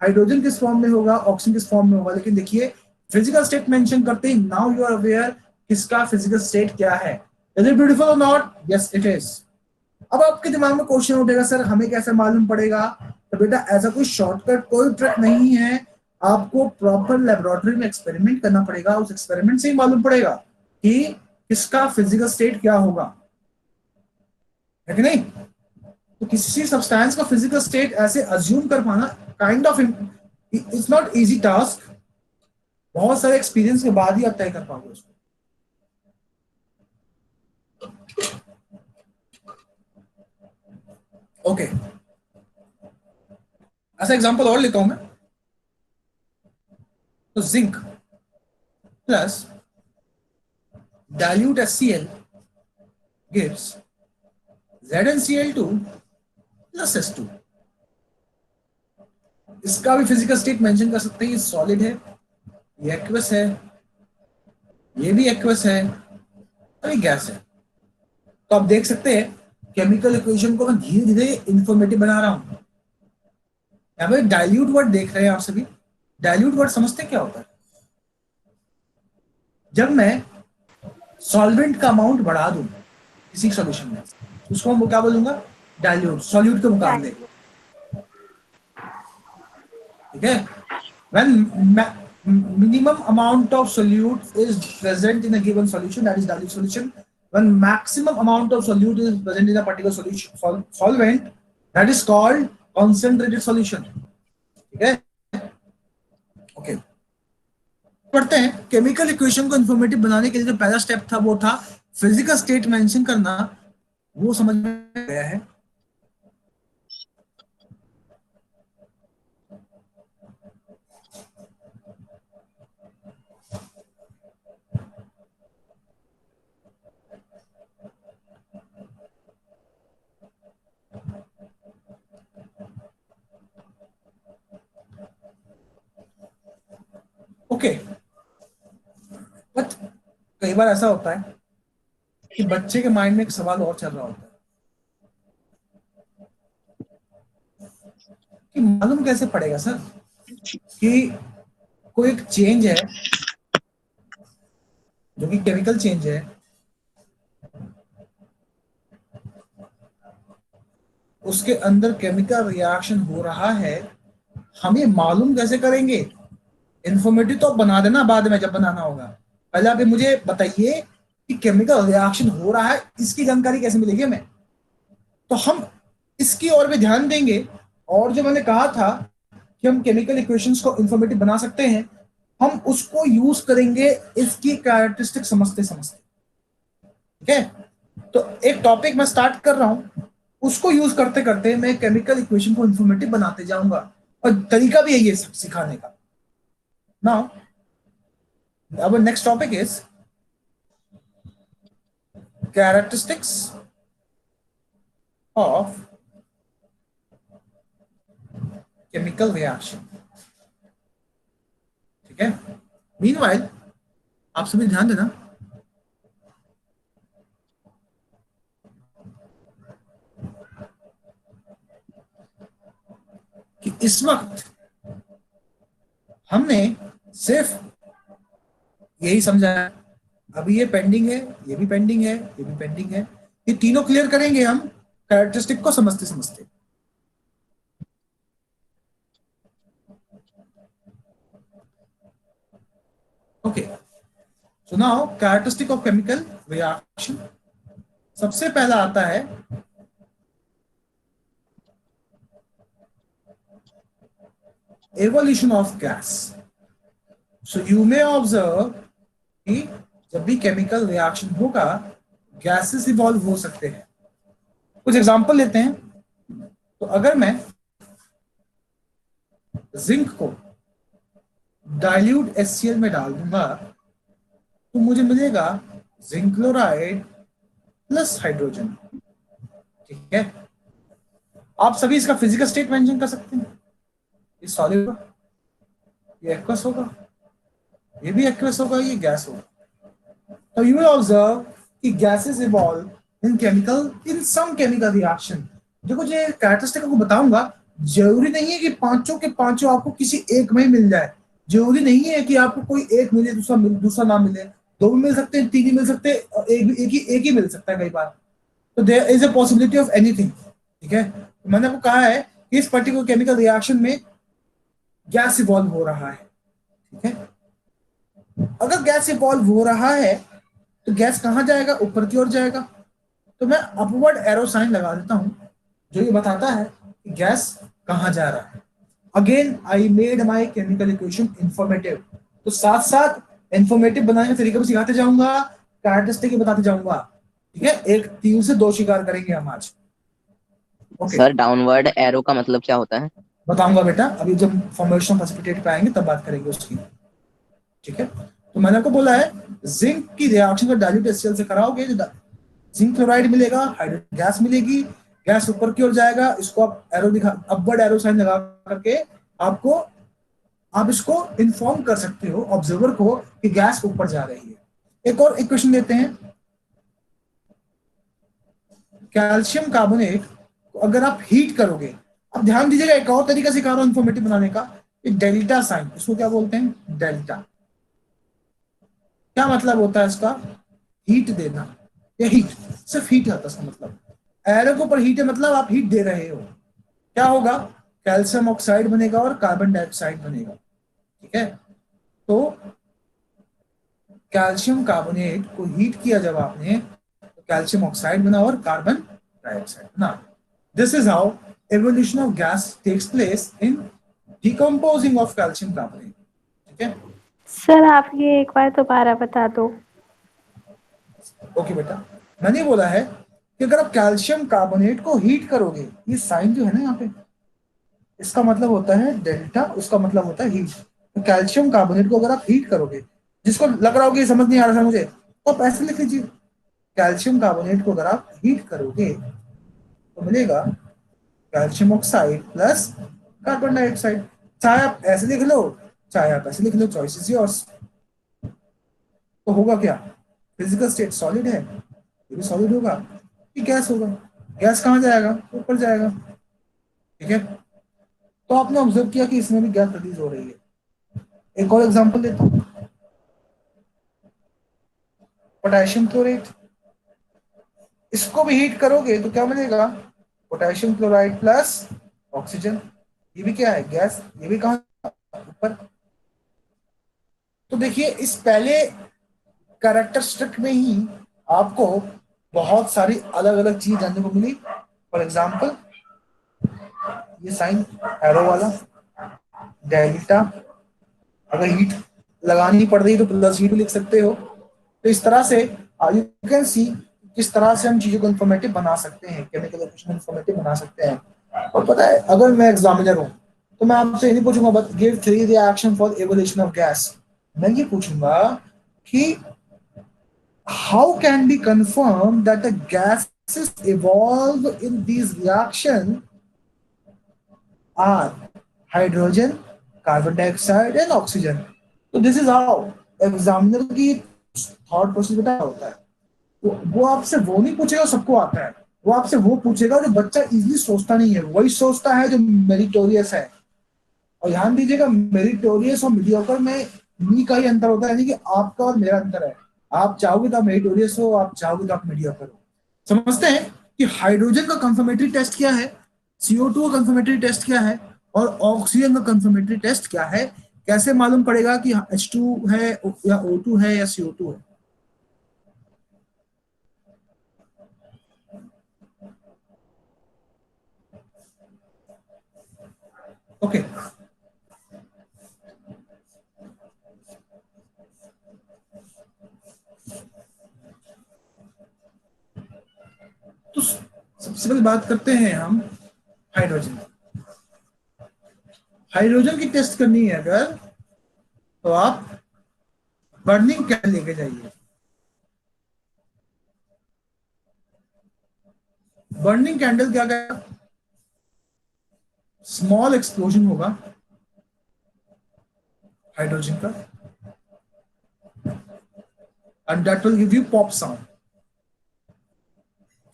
हाइड्रोजन किस फॉर्म में होगा, ऑक्सीजन किस फॉर्म में होगा। लेकिन देखिए, फिजिकल स्टेट मेंशन करते ही नाउ यू आर अवेयर किसका फिजिकल स्टेट क्या है। इज इट ब्यूटीफुल और नॉट? Yes it is. अब आपके दिमाग में क्वेश्चन उठेगा, सर हमें कैसे मालूम पड़ेगा? तो बेटा ऐसा कोई शॉर्टकट, कोई ट्रिक नहीं है। आपको प्रॉपर लेबोरेटरी में एक्सपेरिमेंट करना पड़ेगा। उस एक्सपेरिमेंट से ही मालूम पड़ेगा कि किसका फिजिकल स्टेट क्या होगा, है कि नहीं? तो किसी सब्सटेंस का फिजिकल स्टेट ऐसे अज्यूम कर पाना kind of its not easy task. बहुत सारे एक्सपीरियंस के बाद ही आप तय कर पाओगे उसको। ओके, ऐसा एग्जांपल और लेता हूं मैं। तो zinc plus dilute HCl gives ZnCl2 plus S2। इसका भी फिजिकल स्टेट मेंशन कर सकते हैं। ये सॉलिड है, ये एक्वस है, ये भी एक्वस है और ये गैस है। तो आप देख सकते हैं केमिकल इक्वेशन को मैं धीरे धीरे इंफॉर्मेटिव बना रहा हूं। यहाँ पे डाइल्यूट वर्ड देख रहे हैं आप सभी। डाइल्यूट वर्ड समझते हैं क्या होता है? जब मैं सॉल्वेंट का अमाउंट बढ़ा दूं किसी सॉल्यूशन में, उसको हम क्या बोलूंगा? डाइल्यूट, सॉल्यूट के मुकाबले। ठीक है? When minimum amount of solute is present in a given solution, that is dilute solution. When maximum amount of solute is present in a particular solution solvent, that is called concentrated solution. ठीक है? ओके, पढ़ते हैं। केमिकल इक्वेशन को इंफॉर्मेटिव बनाने के लिए जो पहला स्टेप था वो था फिजिकल स्टेट मेंशन करना। वो समझ में गया है। ओके, बट कई बार ऐसा होता है कि बच्चे के माइंड में एक सवाल और चल रहा होता है कि मालूम कैसे पड़ेगा सर कि कोई एक चेंज है जो कि केमिकल चेंज है, उसके अंदर केमिकल रिएक्शन हो रहा है, हम ये मालूम कैसे करेंगे? इंफॉर्मेटिव तो बना देना बाद में जब बनाना होगा। पहले आप मुझे बताइए कि केमिकल रिएक्शन हो रहा है, इसकी जानकारी कैसे मिलेगी हमें? तो हम इसकी ओर भी ध्यान देंगे। और जो मैंने कहा था कि हम केमिकल इक्वेशंस को इंफॉर्मेटिव बना सकते हैं, हम उसको यूज करेंगे इसकी कैरेक्टरिस्टिक समझते समझते। ठीक है? तो एक टॉपिक मैं स्टार्ट कर रहा हूं, उसको यूज करते करते मैं केमिकल इक्वेशन को इंफॉर्मेटिव बनाते जाऊंगा। और तरीका भी यही है सिखाने का। Now our next topic is characteristics of chemical reaction। ठीक है? Meanwhile, आप सभी ध्यान देना कि इस वक्त हमने सिर्फ यही समझा है। अभी ये पेंडिंग है, ये भी पेंडिंग है, ये भी पेंडिंग है। ये तीनों क्लियर करेंगे हम कैरेक्टरिस्टिक को समझते समझते। Okay, So now characteristic of chemical reaction. सबसे पहला आता है evolution of gas. So you may observe कि जब भी केमिकल रिएक्शन होगा गैसेस इवॉल्व हो सकते हैं. कुछ एग्जांपल लेते हैं. तो अगर मैं जिंक को डाइल्यूट HCl में डाल दूंगा तो मुझे मिलेगा जिंक क्लोराइड प्लस हाइड्रोजन. ठीक है. आप सभी इसका फिजिकल स्टेट मेंशन कर सकते हैं. ये सॉलिड होगा, ये एक्वस होगा, ये भी एक्वस होगा, ये गैस होगा. तो यू विल ऑब्जर्व कि gases evolve in some chemical reaction. देखो जो कैरेक्टरिस्टिक को बताऊंगा जरूरी नहीं है कि पांचों के पांचों आपको किसी एक में ही मिल जाए. जरूरी नहीं है कि आपको कोई एक मिले दूसरा ना मिले. दो भी मिल सकते हैं, तीन ही मिल सकते हैं, एक ही मिल सकता है कई बार. तो there is a possibility of anything. ठीक है. तो मैंने आपको कहा है कि इस पर्टिकुलर केमिकल रिएक्शन में गैस इवॉल्व हो रहा है. ठीक है. अगर गैस इवॉल्व हो रहा है तो गैस कहां जाएगा? ऊपर की ओर जाएगा. तो मैं अपवर्ड एरो साइन लगा देता हूं जो ये बताता है कि गैस कहां जा रहा है. Again I made my chemical equation informative. तो साथ साथ इंफॉर्मेटिव बनाने का तरीका भी सिखाते जाऊंगा, कैरेक्टरिस्टिक बताते जाऊंगा. ठीक है. एक तीर से दो शिकार करेंगे हम आज. Okay. सर डाउनवर्ड एरो का मतलब क्या होता है? बताऊंगा बेटा, अभी जब फॉर्मेशन प्रेसिपिटेट पे आएंगे तब बात करेंगे उसकी. ठीक है. तो मैंने आपको बोला है जिंक की रिएक्शन को डाइल्यूट HCl से कराओगे तो जिंक क्लोराइड मिलेगा, हाइड्रोजन गैस मिलेगी, गैस ऊपर की ओर जाएगा. इसको आप एरो दिखा, अपवर्ड एरो साइन लगा करके आप इसको इन्फॉर्म कर सकते हो ऑब्जर्वर को कि गैस ऊपर जा रही है. एक और इक्वेशन लेते हैं. कैल्शियम कार्बोनेट को अगर आप हीट करोगे, अब ध्यान दीजिएगा एक और तरीका सिखा रहा हूं इंफॉर्मेटिव बनाने का. डेल्टा साइन, इसको क्या बोलते हैं? डेल्टा. क्या मतलब होता है इसका? हीट देना या हीट, सिर्फ हीट होता है इसका मतलब. एरो के ऊपर हीट है मतलब आप हीट दे रहे हो. क्या होगा? कैल्शियम ऑक्साइड बनेगा और कार्बन डाइऑक्साइड बनेगा. ठीक है. तो कैल्शियम कार्बोनेट को हीट किया जब आपने तो कैल्शियम ऑक्साइड बना और कार्बन डाइऑक्साइड बना. This is how evolution of gas takes place in decomposing of calcium carbonate. ठीक है. सर आप ये एक बार दोबारा बता दो. ओके बेटा, मैंने बोला है कि अगर आप कैल्शियम कार्बोनेट को हीट करोगे, ये साइन जो है ना यहाँ पे, इसका मतलब होता है डेल्टा, उसका मतलब होता है हीट. तो कैल्शियम कार्बोनेट को अगर आप हीट करोगे, जिसको लग रहा होगा ये समझ नहीं आ रहा था मुझे, तो आप ऐसे लिख लीजिए. कैल्शियम कार्बोनेट को अगर आप हीट करोगे तो मिलेगा calcium oxide plus carbon dioxide. चाहे आप ऐसे लिख लो चाहे आप ऐसे लिख लो, चॉइस इज योर्स. तो होगा क्या? फिजिकल स्टेट सॉलिड है, ये भी सॉलिड होगा, ये गैस होगा. गैस कहां जाएगा? ऊपर जाएगा. ठीक है. तो आपने ऑब्जर्व किया कि इसमें भी गैस रिलीज हो रही है. एक और एग्जांपल लेता हूं. पोटेशियम क्लोरेट, इसको भी हीट करोगे तो क्या मिलेगा? Potassium chloride plus oxygen. ये भी क्या है? गैस. ये भी कहां? ऊपर. तो देखिए इस पहले कैरेक्टरिस्टिक में ही आपको बहुत सारी अलग अलग चीज जानने को मिली. फॉर एग्जांपल ये साइन एरो वाला डेल्टा, अगर हीट लगानी पड़ रही तो प्लस हीट लिख सकते हो. तो इस तरह से यू कैन सी किस तरह से हम चीजों को इंफॉर्मेटिव बना सकते हैं, केमिकल इक्वेशन इंफॉर्मेटिव बना सकते हैं. और पता है अगर मैं एग्जामिनर हूं तो मैं आपसे ये नहीं पूछूंगा but give 3 reaction for evolution of gas. मैं ये पूछूंगा कि how can be confirm that the gases evolve in these reaction are hydrogen, carbon dioxide and oxygen. तो दिस इज हाउ एग्जामिनर की थॉट प्रोसेस बेटा होता है. वो आपसे वो नहीं पूछेगा सबको आता है, वो आपसे वो पूछेगा जो बच्चा इजीली सोचता नहीं है, वही सोचता है जो मेरिटोरियस है. और ध्यान दीजिएगा मेरिटोरियस और मीडियोकर में मी का ही अंतर होता है, यानी कि आपका और मेरा अंतर है. आप चाहोगे तो आप मेरिटोरियस हो, आप चाहोगे तो आप मीडियोकर हो. समझते हैं कि हाइड्रोजन का कंफर्मेटरी टेस्ट क्या है, CO2 का कंफर्मेटरी टेस्ट क्या है और ऑक्सीजन का कंफर्मेटरी टेस्ट क्या है. कैसे मालूम पड़ेगा कि H2 है या O2 है या CO2 है? ओके, तो सबसे पहले बात करते हैं हम हाइड्रोजन। हाइड्रोजन की टेस्ट करनी है अगर, तो आप बर्निंग कैंडल लेके जाइए। बर्निंग कैंडल क्या करेगा? स्मॉल एक्सप्लोजन होगा हाइड्रोजन का, and that will give you pop sound.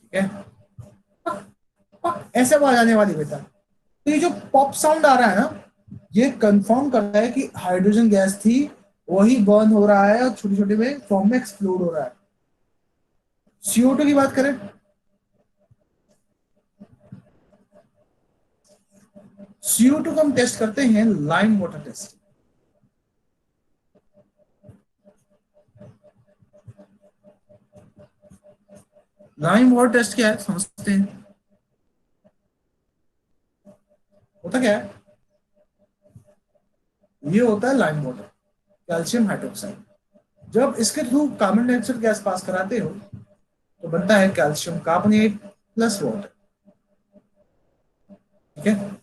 ठीक है, ऐसे आवाज आने वाली बेटा। तो ये जो पॉप साउंड आ रहा है ना, ये कंफर्म कर रहा है कि हाइड्रोजन गैस थी, वही बर्न हो रहा है और छोटे छोटे में फॉर्म में एक्सप्लोड हो रहा है। CO2 की बात करें, CO2 को हम टेस्ट करते हैं lime water test. Lime water test क्या है समझते हैं? होता क्या है? ये होता है लाइम वाटर, कैल्शियम हाइड्रोक्साइड। जब इसके through carbon dioxide gas pass कराते हो तो बनता है कैल्शियम कार्बोनेट प्लस वाटर। ठीक है,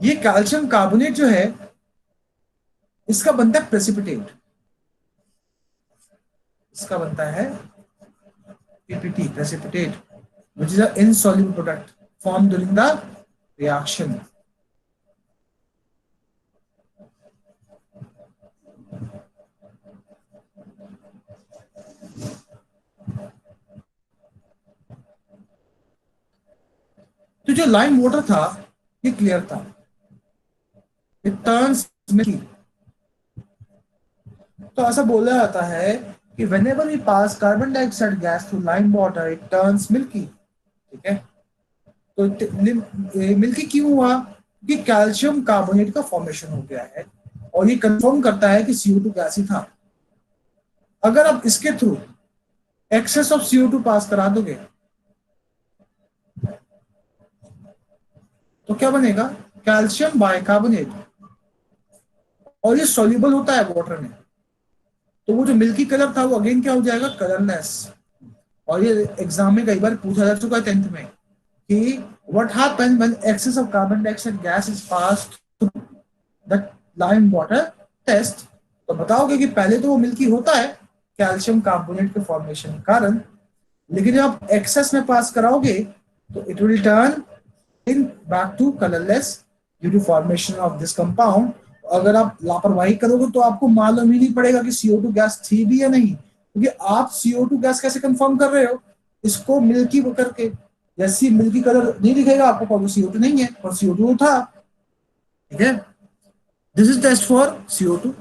ये कैल्शियम कार्बोनेट जो है, इसका बनता है प्रेसिपिटेट। इसका बनता है PPT, precipitate, which is an insoluble product formed during the reaction. तो जो लाइम वाटर था ये क्लियर था, इट टर्न्स मिल्की। तो ऐसा बोला जाता है कि whenever we pass carbon dioxide gas through lime water it turns milky। ठीक है, तो मिल्की क्यों हुआ? कि कैल्शियम कार्बोनेट का फॉर्मेशन हो गया है, और ये कंफर्म करता है कि CO2 गैस ही था। अगर आप इसके थ्रू एक्सेस ऑफ CO2 पास करा दोगे तो क्या बनेगा? कैल्शियम बाइकार्बोनेट, और ये सॉल्युबल होता है वाटर में। तो वो जो मिल्की कलर था वो अगेन क्या हो जाएगा? कलरलेस। और ये एग्जाम में कई बार पूछा जा चुका है 10th में कि what happens when excess of carbon dioxide gas is passed through the lime water test. तो बताओगे कि पहले तो वो मिल्की होता है कैल्शियम कार्बोनेट के फॉर्मेशन के कारण, लेकिन जब आप एक्सेस में पास कराओगे तो it will turn in back to colourless due to formation of this compound. अगर आप लापरवाही करोगे तो आपको मालूम ही नहीं पड़ेगा कि CO2 गैस थी भी या नहीं, क्योंकि आप CO2 गैस कैसे कंफर्म कर रहे हो? इसको मिल्की करके। जैसी मिल्की कलर नहीं दिखेगा आपको, CO2 नहीं है, और CO2 था। ठीक है, this is test for CO2।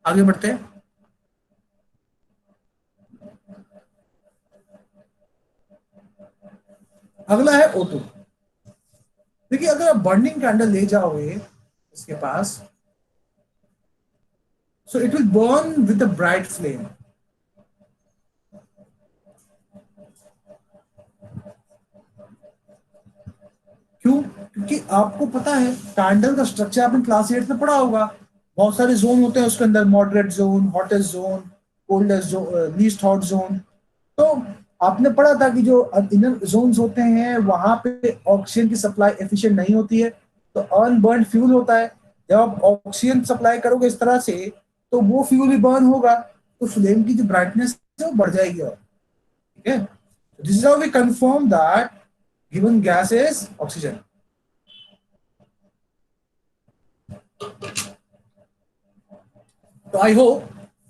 आगे बढ़ते हैं। अगला है O2। देखिए, अगर आप बर्निंग कैंडल ले जाओगे इसके पास, so it will burn with a bright flame। क्यों? क्योंकि आपको पता है कैंडल का स्ट्रक्चर आपने क्लास 8 में पढ़ा होगा। बहुत सारे जोन होते हैं उसके अंदर, moderate zone, hottest zone, coldest zone, least hot zone. तो आपने पढ़ा था कि जो इनर जोन्स होते हैं वहां पे ऑक्सीजन की सप्लाई एफिशिएंट नहीं होती है, तो अनबर्न फ्यूल होता है। जब आप ऑक्सीजन सप्लाई करोगे इस तरह से तो वो फ्यूल भी बर्न होगा, तो फ्लेम की जो ब्राइटनेस है वो बढ़ जाएगी। और ठीक है, this is how we confirm that given gas is oxygen. तो आई होप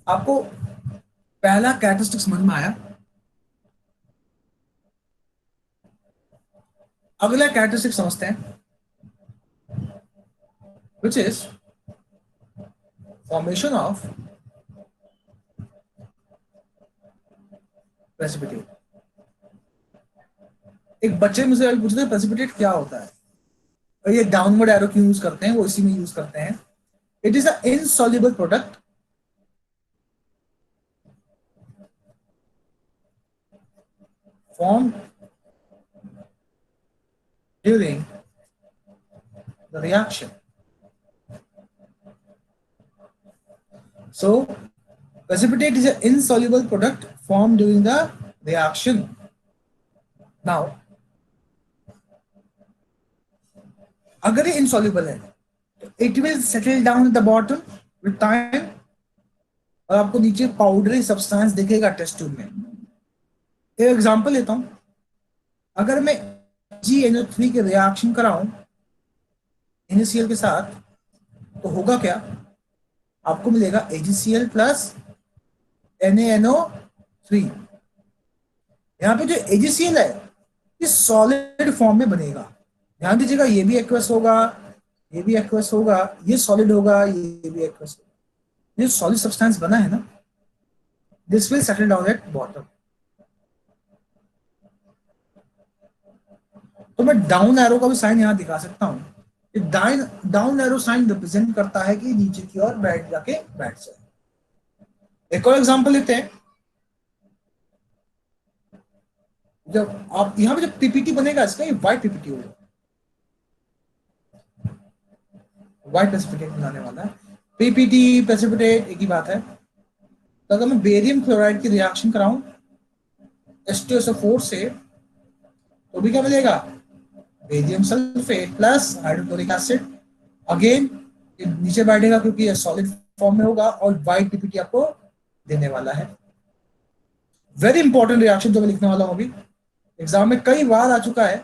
आपको पहला कैरेक्टरिस्टिक समझ में आया। अगला कैरेक्टरिस्टिक समझते हैं, which is formation of precipitate। एक बच्चे मुझसे अभी पूछते हैं प्रेसिपिटेट क्या होता है, और ये डाउनवर्ड एरो क्यों यूज करते हैं, वो इसी में यूज करते हैं It is an insoluble product formed during the reaction. So precipitate is an insoluble product formed during the reaction. Now अगर ये insoluble है तो it will settle down at the bottom with time और आपको नीचे पाउडरी सब्सटेंस दिखेगा टेस्ट ट्यूब में. एक एग्जांपल लेता हूं. अगर मैं GnO3 के रिएक्शन कराऊं NaCl के साथ तो होगा क्या? आपको मिलेगा AgCl प्लस NaNO3. यहाँ पे जो AgCl है ये सॉलिड फॉर्म में बनेगा. ध्यान दीजिएगा, ये भी एक्वस होगा, ये भी एक्वस होगा, ये सॉलिड होगा, ये भी एक्वस होगा. ये सॉलिड सब्सटेंस बना है ना, this will settle down at bottom. तो मैं डाउन एरो का भी साइन यहां दिखा सकता हूं. डाउन एरो साइन रिप्रेजेंट करता है कि नीचे की ओर बैठ जाए. एक और एग्जांपल लेते हैं. जब आप यहां पे जब पीपीटी बनेगा इसका, ये व्हाइट पीपीटी होगा, व्हाइट प्रेसिपिटेट बनाने वाला है. पीपीटी प्रेसिपिटेट एक ही बात है. तो अगर मैं बेरियम क्लोराइड की रिएक्शन कराऊं H2SO4 से तो भी क्या मिलेगा? Barium sulphate plus hydrochloric acid. Again ये नीचे बैठेगा क्योंकि ये सॉलिड फॉर्म में होगा और व्हाइट पीपीटी आपको देने वाला है. वेरी इंपॉर्टेंट रिएक्शन जो मैं लिखने वाला हूं अभी, एग्जाम में कई बार आ चुका है.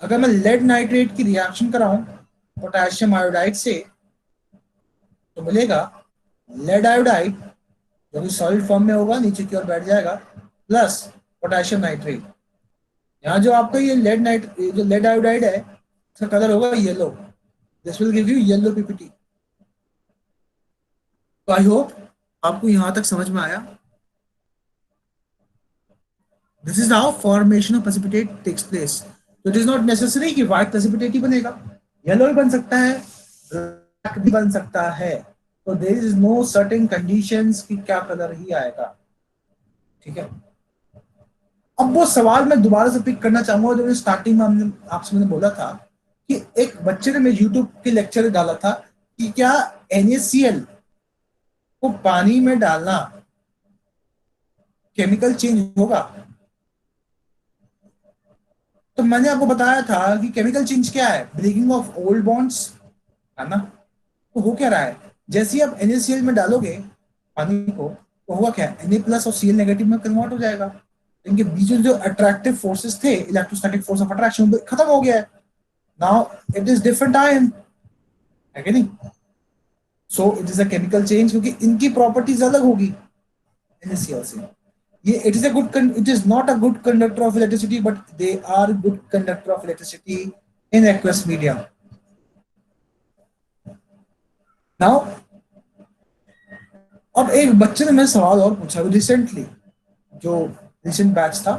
अगर मैं लेड नाइट्रेट की रिएक्शन कराऊं पोटेशियम आयोडाइड से तो मिलेगा लेड आयोडाइड जो कि सॉलिड फॉर्म में होगा, नीचे की ओर बैठ जाएगा, प्लस पोटेशियम नाइट्रेट. यहाँ जो आपका ये जो लेड आयोडाइड है इसका कलर होगा yellow. This will give you yellow PPT. तो आई होप आपको यहां तक समझ में आया. This is how formation of precipitate takes place. तो इट इज नॉट नेसेसरी कि व्हाइट प्रेसिपिटेट ही बनेगा, येलो भी बन सकता है, ब्लैक भी बन सकता है. तो there is no certain conditions कि क्या कलर ही आएगा. ठीक है. अब वो सवाल मैं दोबारा से पिक करना चाहूंगा जो स्टार्टिंग में आपसे मैंने बोला था कि एक बच्चे ने मैं यूट्यूब के लेक्चर डाला था कि क्या NaCl को पानी में डालना केमिकल चेंज होगा. तो मैंने आपको बताया था कि केमिकल चेंज क्या है? ब्रेकिंग ऑफ ओल्ड बॉन्ड्स है ना. तो हो क्या रहा है, जैसे ही आप NaCl में डालोगे पानी को तो होगा क्या, Na प्लस और Cl नेगेटिव में कन्वर्ट हो जाएगा. इनके बीच में जो अट्रैक्टिव फोर्सेस थे, इलेक्ट्रोस्टैटिक फोर्स ऑफ अट्रैक्शन खत्म हो गया है. Now it is different ion है कि नहीं. So it is a chemical change क्योंकि इनकी प्रॉपर्टीज अलग होगी NaCl से. ये it is not a good conductor of electricity but they are good conductor of electricity in aqueous medium. Now अब एक बच्चे ने मेरे सवाल और पूछा रिसेंटली, जो रिसेंट बैच था,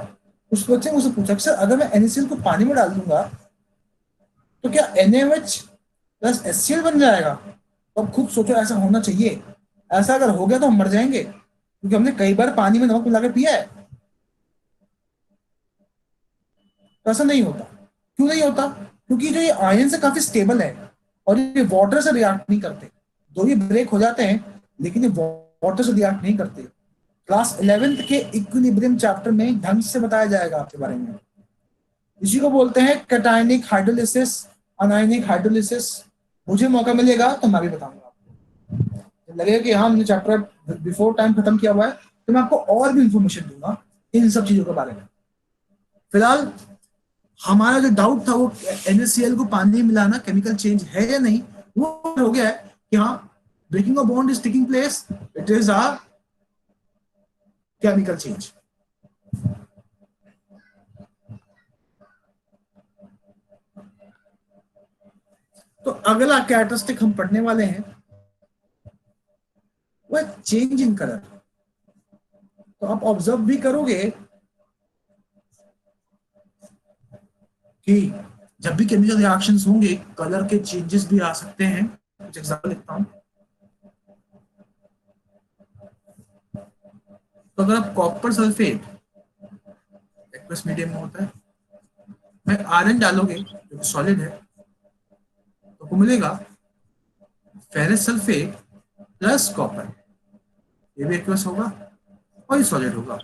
उस बच्चे ने मुझसे पूछा कि सर अगर मैं NaCl को पानी में डाल दूंगा तो क्या NaOH प्लस HCl बन जाएगा. तो अब खुद सोचो, ऐसा होना चाहिए. ऐसा अगर हो गया तो हम मर जाएंगे क्योंकि हमने कई बार पानी में नमक मिलाकर पिया है. तो ऐसा नहीं होता. क्यों नहीं होता? क्योंकि जो ये आयन से काफी स्टेबल है और ये वाटर से रिएक्ट नहीं करते. दो ये ब्रेक हो जाते हैं लेकिन ये वाटर से रिएक्ट नहीं करते. क्लास 11th के इक्विलिब्रियम चैप्टर में ढंग से बताया जाएगा आपके बारे में. इसी को बोलते हैं कैटायनिक हाइड्रोलिसिस, अनायनिक हाइड्रोलिसिस. मुझे मौका मिलेगा तो मैं भी बताऊंगा आपको. लगेगा कि हाँ हमने चैप्टर बिफोर टाइम खत्म किया हुआ है तो मैं आपको और भी इंफॉर्मेशन दूंगा इन सब चीजों के बारे में. फिलहाल हमारा जो डाउट था वो NaCl को पानी में मिलाना केमिकल चेंज है या नहीं, वो हो गया है कि हाँ breaking of bond is taking place, it is a chemical change. तो अगला कैरेक्टरिस्टिक हम पढ़ने वाले हैं वो चेंज इन कलर. तो आप ऑब्जर्व भी करोगे कि जब भी केमिकल रिएक्शंस होंगे कलर के चेंजेस भी आ सकते हैं. कुछ एग्जांपल लिखता हूं. तो अगर आप कॉपर सल्फेट एक्वस मीडियम में होता है, में आयरन डालोगे जो कि सॉलिड है, तो आपको मिलेगा फेरस सल्फेट प्लस कॉपर, ये भी एक्वस होगा और ये सॉलिड होगा।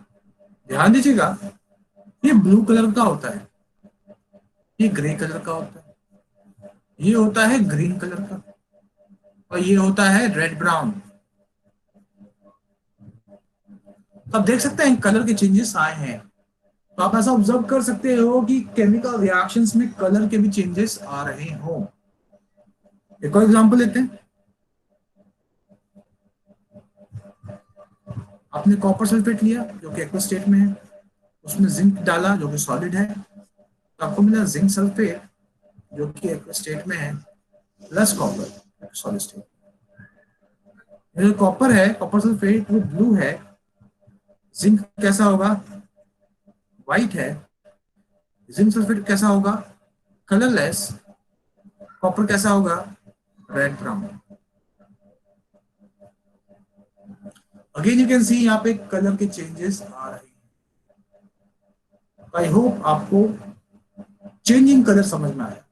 ध्यान दीजिएगा, ये ब्लू कलर का होता है, ये ग्रे कलर का होता है, ये होता है ग्रीन कलर का, और ये होता है रेड ब्राउन। तो आप देख सकते हैं कलर के चेंजेस आए हैं। तो आप ऐसा ऑब्जर्व कर सकते हो कि केमिकल रिएक्शंस में कलर के भी चेंजेस आ रहे हो। एक और एग्जांपल लेते हैं। आपने कॉपर सल्फेट लिया जो कि एक्वस स्टेट में है, उसमें जिंक डाला जो कि सॉलिड है, तो आपको मिला जिंक सल्फेट जो कि एक्वस स्टेट में है प्लस कॉपर सॉलिड स्टेट। जो कॉपर है, कॉपर सल्फेट वो ब्लू है, जिंक कैसा होगा, व्हाइट है, जिंक सल्फेट कैसा होगा, कलरलेस, कॉपर कैसा होगा, red brown. Again you can see यहाँ पे कलर के चेंजेस आ रहे हैं। आई होप आपको चेंजिंग कलर समझ में आया।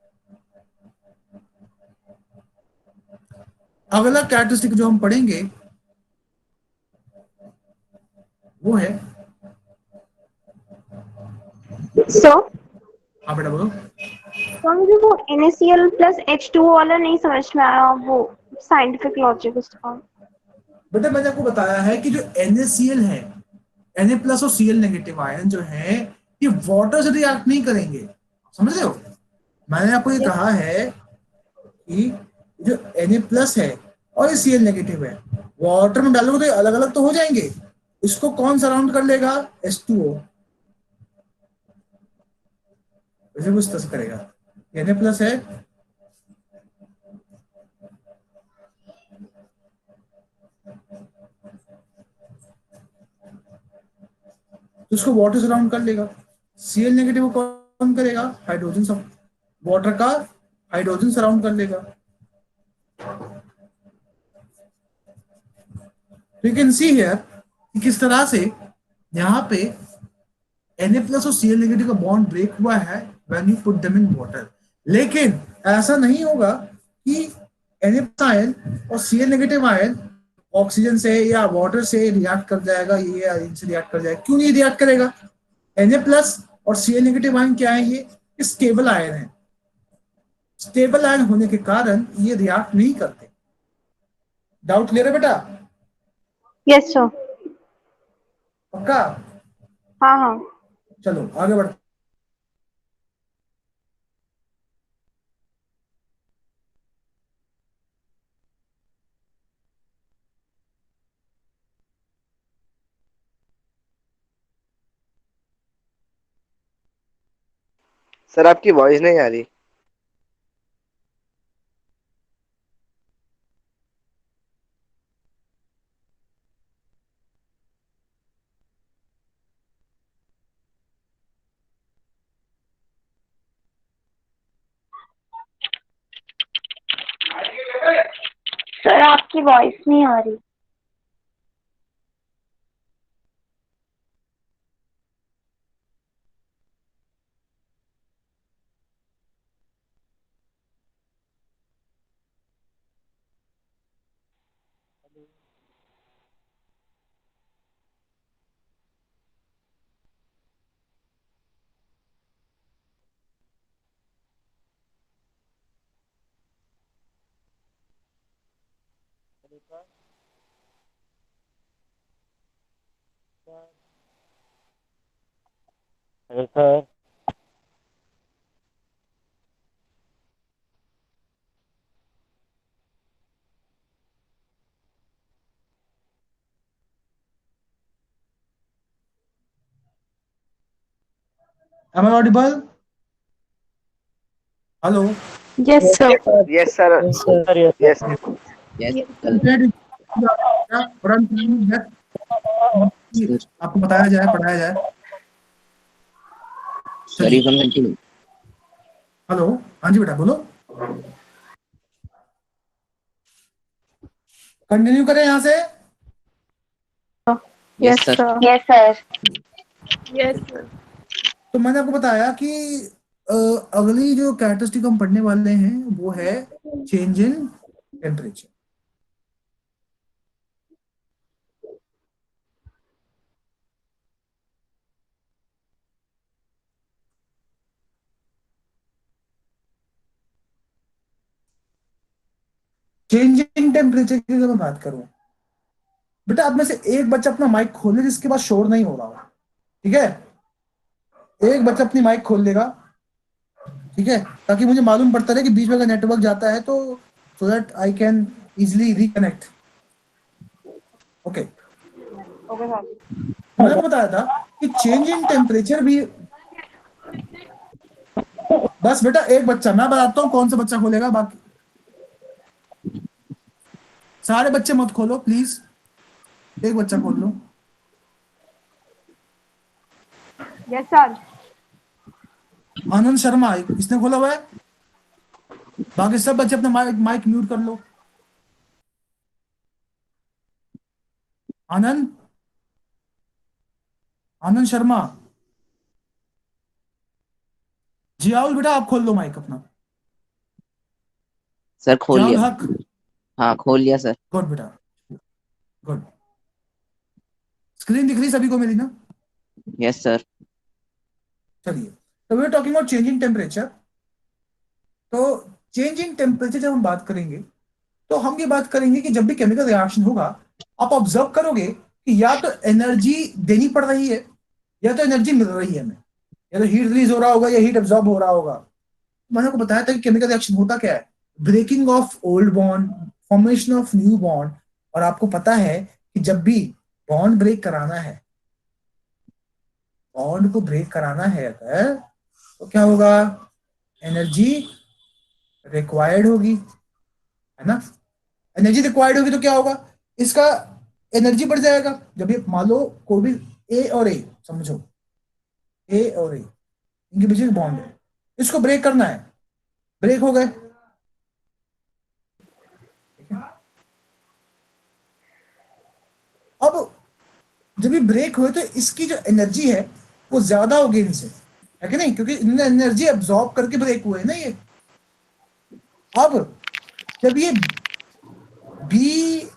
अगला कैरेक्टरिस्टिक जो हम पढ़ेंगे वो है, सो हाँ बेटा बोलो। मुझे वो NaCl प्लस H2O वाला नहीं समझ में आया, वो साइंटिफिक लॉजिक उसका। बेटा मैंने आपको बताया है कि जो NaCl है, Na प्लस और Cl नेगेटिव आयन जो है, ये वाटर से रिएक्ट नहीं करेंगे, समझ रहे हो। मैंने आपको ये कहा है कि जो Na प्लस है और ये Cl नेगेटिव है, वाटर में डालोगे तो अलग अलग तो हो जाएंगे, इसको कौन सराउंड कर लेगा, H2O, वैसे कुछ तरह से करेगा। Na प्लस है, तो उसको वाटर सराउंड कर लेगा। Cl नेगेटिव को कौन करेगा, हाइड्रोजन सब वाटर का हाइड्रोजन सराउंड कर लेगा। यू कैन सी हियर कि किस तरह से यहाँ पे Na प्लस और Cl नेगेटिव का बॉन्ड ब्रेक हुआ है when you put them in water. लेकिन ऐसा नहीं होगा कि Na प्लस आयन और Cl नेगेटिव आयन ऑक्सीजन से या वाटर से रिएक्ट कर जाएगा, ये इनसे रिएक्ट कर जाएगा। क्यों नहीं रिएक्ट करेगा? Na प्लस और Cl नेगेटिव आयन क्या है, ये स्टेबल आयन है। स्टेबल आयन होने के कारण ये रिएक्ट नहीं करते। डाउट क्लियर है बेटा? Yes sir. पक्का? हाँ हाँ। चलो आगे बढ़ते। सर आपकी वॉइस नहीं आ रही। सर आपकी वॉइस नहीं आ रही। Am I audible? Hello. Yes sir. Yes sir. Yes. Yes आपको बताया जाए, पढ़ाया जाए। Sir you can continue. Hello, हाँ जी बेटा बोलो। कंटिन्यू करें यहाँ से। Yes, sir. sir. Yes, sir. Yes, sir. तो मैंने आपको बताया कि अगली जो कैरेक्टरिस्टिक हम पढ़ने वाले हैं वो है change in temperature. Change in temperature की अगर मैं बात करूं, बेटा आप में से एक बच्चा अपना माइक खोले जिसके पास शोर नहीं हो रहा हो, ठीक है? एक बच्चा अपनी माइक खोल लेगा, ठीक है, ताकि मुझे मालूम पड़ता रहे कि बीच में अगर नेटवर्क जाता है तो so that I can easily reconnect. Okay, Okay, sir. मैंने आपको बताया था कि चेंज इन टेम्परेचर भी, बस बेटा एक बच्चा, मैं बताता हूँ कौन सा बच्चा खोलेगा, बाकी सारे बच्चे मत खोलो प्लीज, एक बच्चा खोल लो। Yes, sir. आनंद शर्मा, इसने खोला हुआ है, बाकी सब बच्चे अपना माइक म्यूट कर लो। आनंद, आनंद शर्मा, जियाउल बेटा आप खोल लो माइक अपना। सर खोल जियाउल लिया। हक, हाँ खोल लिया सर। गुड बेटा, गुड। स्क्रीन दिख रही सभी को मेरी ना? Yes sir. चलिए, तो we are talking about changing temperature. तो चेंजिंग टेम्परेचर जब हम बात करेंगे तो हम ये बात करेंगे कि जब भी केमिकल रिएक्शन होगा, आप ऑब्जर्व करोगे कि या तो एनर्जी देनी पड़ रही है या तो एनर्जी मिल रही है हमें, या तो हीट रिलीज हो रहा होगा या हीट एब्जॉर्ब हो रहा होगा। मैंने आपको बताया था कि केमिकल रिएक्शन होता क्या है, breaking of old bond, formation of new bond. और आपको पता है कि जब भी बॉन्ड ब्रेक कराना है, बॉन्ड को ब्रेक कराना है अगर, तो क्या होगा, एनर्जी रिक्वायर्ड होगी, है ना? एनर्जी रिक्वायर्ड होगी तो क्या होगा, इसका एनर्जी बढ़ जाएगा। जब ये मान लो कोई भी ए और ए, समझो ए और ए इनके बीच में बॉन्ड है, इसको ब्रेक करना है, ब्रेक हो गए, ठीक है? अब जब ये ब्रेक हुए तो इसकी जो एनर्जी है वो ज्यादा होगी इनसे, है कि नहीं? क्योंकि इन्होंने एनर्जी अब्सॉर्ब करके ब्रेक हुए ना ये। अब जब ये बी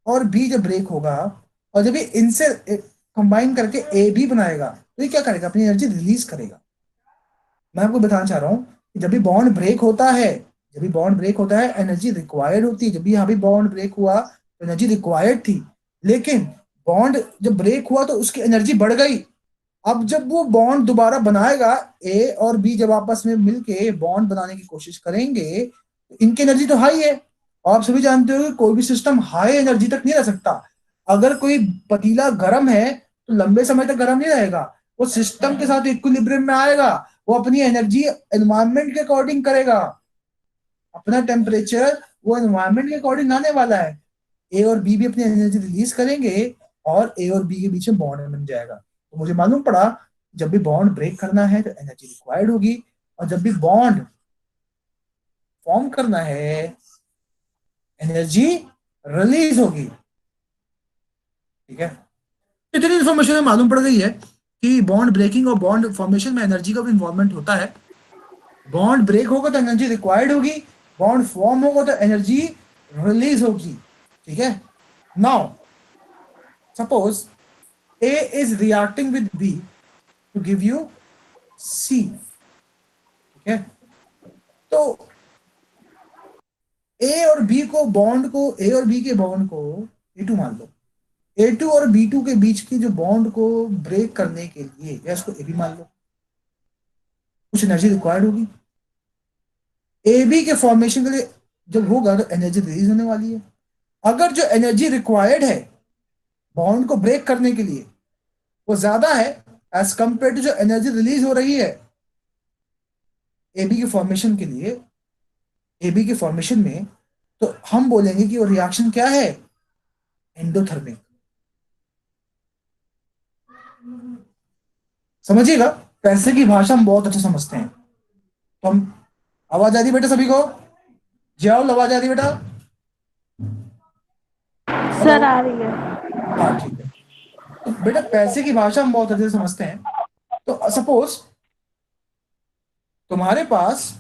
और बी जब ब्रेक होगा और जब ये इनसे कंबाइन करके ए बी बनाएगा तो ये क्या करेगा, अपनी एनर्जी रिलीज करेगा। मैं आपको बताना चाह रहा हूँ कि जब भी बॉन्ड ब्रेक होता है, जब भी बॉन्ड ब्रेक होता है एनर्जी रिक्वायर्ड होती है। जब भी यहाँ भी बॉन्ड ब्रेक हुआ तो एनर्जी रिक्वायर्ड थी, लेकिन बॉन्ड जब ब्रेक हुआ तो उसकी एनर्जी बढ़ गई। अब जब वो बॉन्ड दोबारा बनाएगा, ए और बी जब आपस में मिलके बॉन्ड बनाने की कोशिश करेंगे, तो इनकी एनर्जी तो हाई है। और आप सभी जानते हो कि कोई भी सिस्टम हाई एनर्जी तक नहीं रह सकता। अगर कोई पतीला गर्म है तो लंबे समय तक गर्म नहीं रहेगा, वो सिस्टम के साथ इक्विलिब्रियम में आएगा, वो अपनी एनर्जी एनवायरमेंट के अकॉर्डिंग करेगा। अपना टेम्परेचर वो एनवायरमेंट के अकॉर्डिंग आने वाला है। ए और बी भी अपनी एनर्जी रिलीज करेंगे और ए और बी के बीच में बॉन्ड बन जाएगा। तो मुझे मालूम पड़ा जब भी बॉन्ड ब्रेक करना है तो एनर्जी रिक्वायर्ड होगी, और जब भी बॉन्ड फॉर्म करना है एनर्जी रिलीज होगी, ठीक है? इतनी इन्फॉर्मेशन मालूम पड़ गई है कि बॉन्ड ब्रेकिंग और बॉन्ड फॉर्मेशन में एनर्जी का भी इन्वॉल्वमेंट होता है। बॉन्ड ब्रेक होगा तो एनर्जी रिक्वायर्ड होगी, बॉन्ड फॉर्म होगा तो एनर्जी रिलीज होगी, ठीक है? Now suppose A is reacting with B to give you C, ठीक है? तो A और B को बॉन्ड को, A और B के बॉन्ड को A2 मान लो, A2 और B2 के बीच की जो बॉन्ड को ब्रेक करने के लिए, या इसको AB मान लो, कुछ एनर्जी रिक्वायर्ड होगी। AB के फॉर्मेशन के लिए जब होगा तो एनर्जी रिलीज होने वाली है। अगर जो एनर्जी रिक्वायर्ड है बॉन्ड को ब्रेक करने के लिए वो ज्यादा है एज कंपेयर टू जो एनर्जी रिलीज हो रही है एबी के फॉर्मेशन के लिए, एबी के फॉर्मेशन में, तो हम बोलेंगे कि वो रिएक्शन क्या है, एंडोथर्मिक। समझिएगा, पैसे की भाषा हम बहुत अच्छे समझते हैं। तो हम, आवाज आ रही बेटा सभी को? जियाउल आवाज आ रही बेटा? सर आ रही है। हाँ ठीक है। तो बेटा पैसे की भाषा हम बहुत अच्छे से समझते हैं। तो सपोज तुम्हारे पास,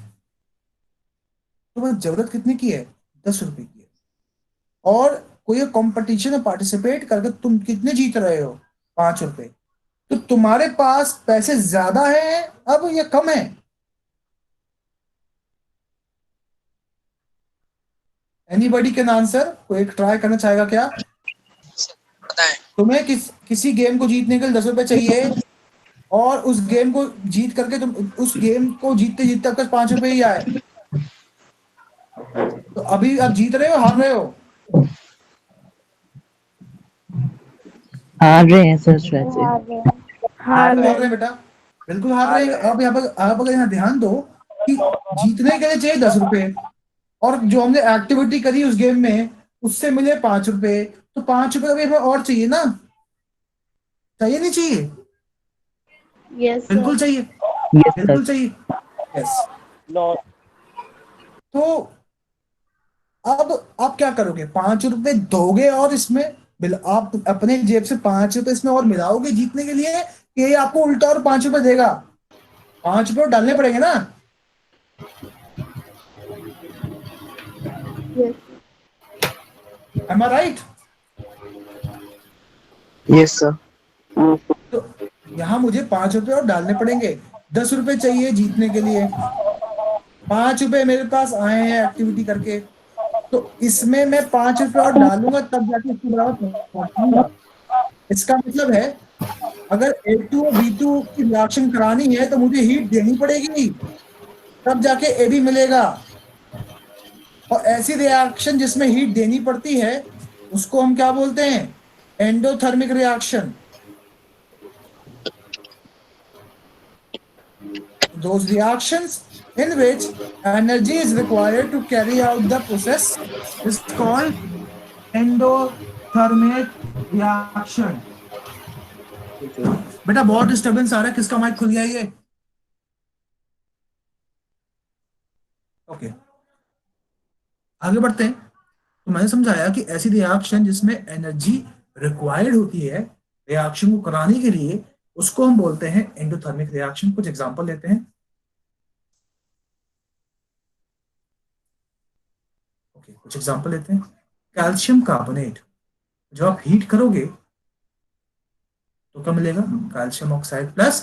तुम्हें जरूरत कितने की है, 10 रुपए की है, और कोई कंपटीशन में पार्टिसिपेट करके तुम कितने जीत रहे हो, 5 रुपए। तो तुम्हारे पास पैसे ज्यादा है अब या कम है? एनीबॉडी कैन आंसर, कोई ट्राई करना चाहेगा क्या? बताएं। तुम्हें किसी गेम को जीतने के लिए 10 रुपए चाहिए, और उस गेम को जीत करके तुम उस गेम को जीतते जीतते अब तक 5 रुपए ही आए, तो अभी आप जीत रहे हो हार रहे हो? हार रहे हैं सर वैसे। हार रहे हैं। हार बिल्कुल रहे हार रहे हैं। हैं बेटा, बिल्कुल हार रहे हैं। अब यहाँ पर आप अगर यहाँ ध्यान दो कि जीतने के लिए चाहिए 10 रुपए, और जो हमने एक्टिविटी करी उस गेम में उससे मिले 5 रुपए, तो 5 रुपए अभी हमें और चाहिए ना, चाहिए नहीं चाहिए? यस बिल्कुल सर। चाहिए, यस सर। बिल्कुल चाहिए। यस। तो अब आप क्या करोगे, 5 रुपए दोगे और इसमें आप अपने जेब से 5 रुपए इसमें और मिलाओगे जीतने के लिए, कि ये आपको उल्टा और 5 रुपए देगा? 5 रुपए और डालने पड़ेंगे ना। Yes. M I right? Yes, sir. तो यहाँ मुझे 5 रुपए और डालने पड़ेंगे, 10 रुपए चाहिए जीतने के लिए, 5 रुपए मेरे पास आए हैं एक्टिविटी करके, तो इसमें मैं 5 रुपए और डालूंगा तब जाके इसके बराबर पहुंचूंगा। इसका मतलब है अगर A2 और B2 की रिएक्शन करानी है तो मुझे हीट देनी पड़ेगी, तब जाके AB मिलेगा। और ऐसी रिएक्शन जिसमें हीट देनी पड़ती है उसको हम क्या बोलते हैं, endothermic reaction. Those reactions in which energy is required to carry out the process is called endothermic reaction. बेटा बहुत डिस्टरबेंस आ रहा है, किसका माइक खुल गया ये? ओके, आगे बढ़ते हैं। तो मैंने समझाया कि ऐसी रिएक्शन जिसमें एनर्जी रिक्वायर्ड होती है रिएक्शन को कराने के लिए, उसको हम बोलते हैं एंडोथर्मिक रिएक्शन। कुछ एग्जांपल लेते हैं। ओके, कुछ एग्जांपल लेते हैं। कैल्शियम कार्बोनेट, जब आप हीट करोगे तो क्या मिलेगा, calcium oxide plus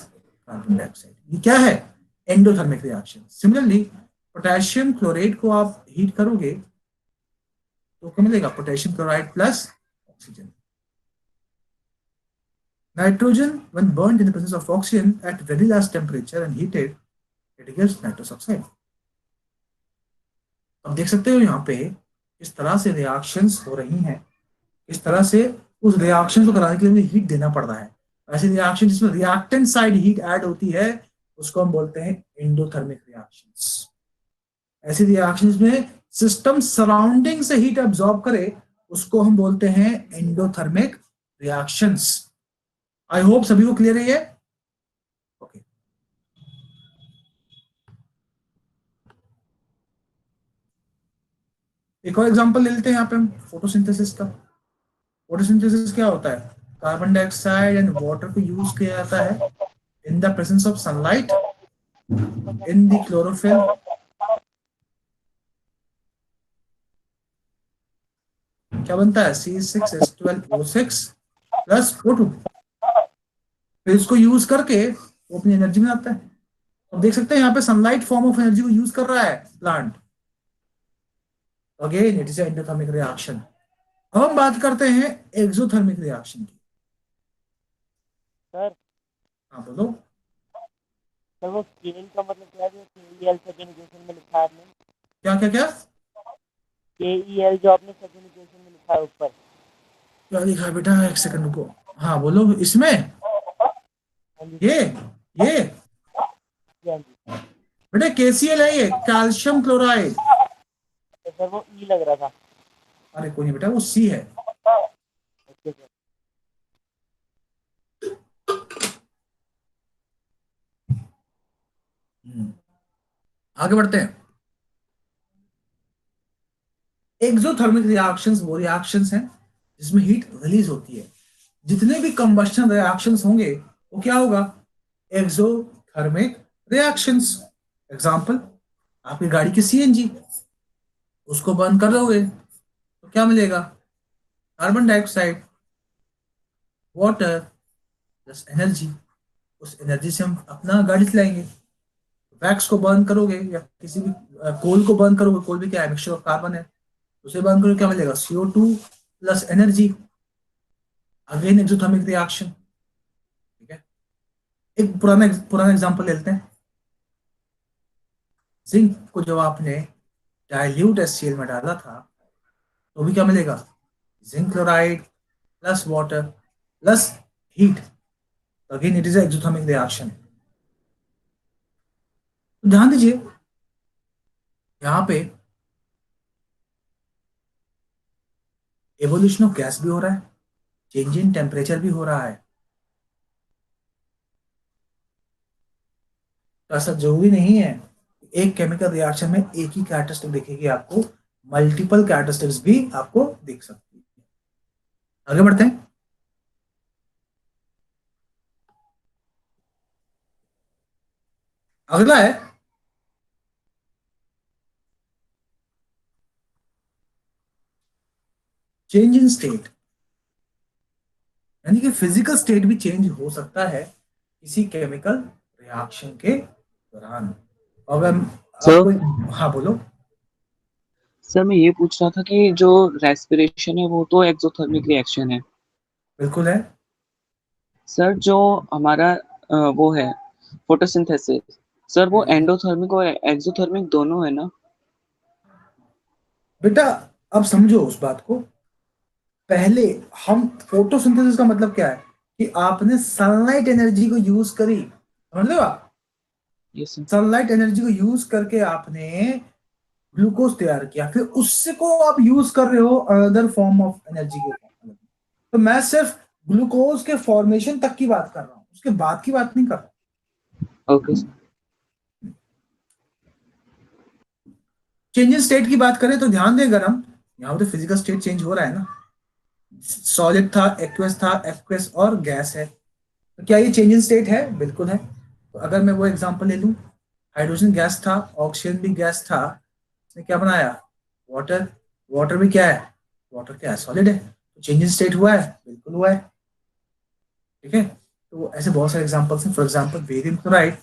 carbon dioxide. ये क्या है, endothermic reaction. Similarly potassium chloride को आप हीट करोगे तो क्या मिलेगा, potassium chloride plus oxygen. Nitrogen when burned in the presence of oxygen at very less temperature and heated, it gives nitrous oxide। अब देख सकते हो यहाँ पे इस तरह से रिएक्शंस हो रही हैं, इस तरह से उस रिएक्शन को कराने के लिए हीट देना पड़ रहा है। ऐसी रिएक्शन जिसमें रिएक्टेंट साइड हीट ऐड होती है उसको हम बोलते हैं एंडोथर्मिक रिएक्शंस। ऐसी रिएक्शंस में सिस्टम सराउंडिंग से हीट एब्जॉर्ब करे उसको हम बोलते हैं एंडोथर्मिक रिएक्शंस। आई होप सभी को क्लियर है ये। ओके, एक और एग्जांपल ले लेते हैं यहाँ पे हम फोटोसिंथेसिस का। फोटोसिंथेसिस क्या होता है, कार्बन डाइऑक्साइड एंड वाटर को यूज किया जाता है इन the presence of sunlight in the chlorophyll. क्या बनता है, C6H12O6 प्लस O2। फिर इसको यूज करके वो अपनी एनर्जी में आता है। अब देख सकते हैं यहाँ पे सनलाइट फॉर्म ऑफ एनर्जी को यूज कर रहा है plant. Again it is endothermic reaction. अब हम बात करते हैं एक्सोथर्मिक रिएक्शन की। सर, हाँ बोलो। सर वो केएल का मतलब क्या है, जो केईएल सेकंड इक्वेशन में लिखा है आपने? क्या क्या क्या? केईएल जो आपने सेकंड इक्वेशन में लिखा है ऊपर। क्या लिखा है बेटा, एक सेकंड रुको। हाँ बोलो। इसमें ये बेटा KCl है, ये कैल्शियम क्लोराइड। तो सर वो ई लग रहा था। अरे कोई नहीं बेटा, वो C है। Okay sir. आगे बढ़ते हैं। एक्सोथर्मिक रिएक्शंस वो रिएक्शंस हैं जिसमें हीट रिलीज होती है। जितने भी कंबस्शन रिएक्शंस होंगे वो क्या होगा, एक्सोथर्मिक रिएक्शंस। एग्जांपल, आपकी गाड़ी की सीएनजी, उसको बंद कर दोगे तो क्या मिलेगा, carbon dioxide, water plus energy. उस एनर्जी से हम अपना गाड़ी चलाएंगे। वैक्स को बर्न करोगे या किसी भी कोल को बर्न करोगे, कोल भी क्या है, मिक्सचर ऑफ कार्बन है, उसे बर्न करोगे क्या मिलेगा, CO2 plus energy, again exothermic reaction. ठीक है, एक पुराना पुराना एग्जांपल ले लेते हैं। जिंक को जब आपने डाइल्यूट HCl में डाला था तो भी क्या मिलेगा, zinc chloride plus water plus heat, again it is exothermic reaction. तो ध्यान दीजिए यहाँ पे एवोल्यूशन ऑफ गैस भी हो रहा है, चेंज इन टेम्परेचर भी हो रहा है। तो ऐसा जरूरी नहीं है एक केमिकल रिएक्शन में एक ही कैरेक्टरिस्टिक दिखेगी आपको, मल्टीपल कैरेक्टरिस्टिक्स भी आपको दिख सकती है। आगे बढ़ते हैं। अगला है चेंज इन स्टेट, यानी कि फिजिकल स्टेट भी चेंज हो सकता है किसी केमिकल रिएक्शन के दौरान। अगर सर आपको, हाँ बोलो। सर मैं ये पूछ रहा था कि जो रेस्पिरेशन है वो तो एक्सोथर्मिक रिएक्शन है बिल्कुल है। सर, जो हमारा वो है फोटोसिंथेसिस, सर वो एंडोथर्मिक और एक्सोथर्मिक दोनों है ना? बेटा अब समझो उस बात को। पहले हम फोटोसिंथेसिस का मतलब क्या है कि आपने सनलाइट एनर्जी को यूज करी, समझ लो आप, यस सर। सनलाइट एनर्जी को यूज करके आपने ग्लूकोज तैयार किया, फिर उससे को आप यूज कर रहे हो अनदर फॉर्म ऑफ एनर्जी के लिए। तो मैं सिर्फ ग्लूकोज के फॉर्मेशन तक की बात कर रहा हूँ, उसके बाद की बात नहीं कर रहा। Okay sir. Change in state की बात करें तो ध्यान दें, अगर हम यहाँ पे तो फिजिकल स्टेट चेंज हो रहा है ना, सॉलिड था, एक्वस और गैस है, तो क्या ये चेंज इन स्टेट है? बिल्कुल है। तो अगर मैं वो एग्जांपल ले लूं, हाइड्रोजन गैस था, ऑक्सीजन भी गैस था, इसने क्या बनाया, वाटर। वाटर भी क्या है, वाटर क्या है, सॉलिड है। तो चेंज इन स्टेट हुआ है, बिल्कुल हुआ है। ठीक है, तो ऐसे बहुत सारे एग्जांपल्स हैं। For example barium chloride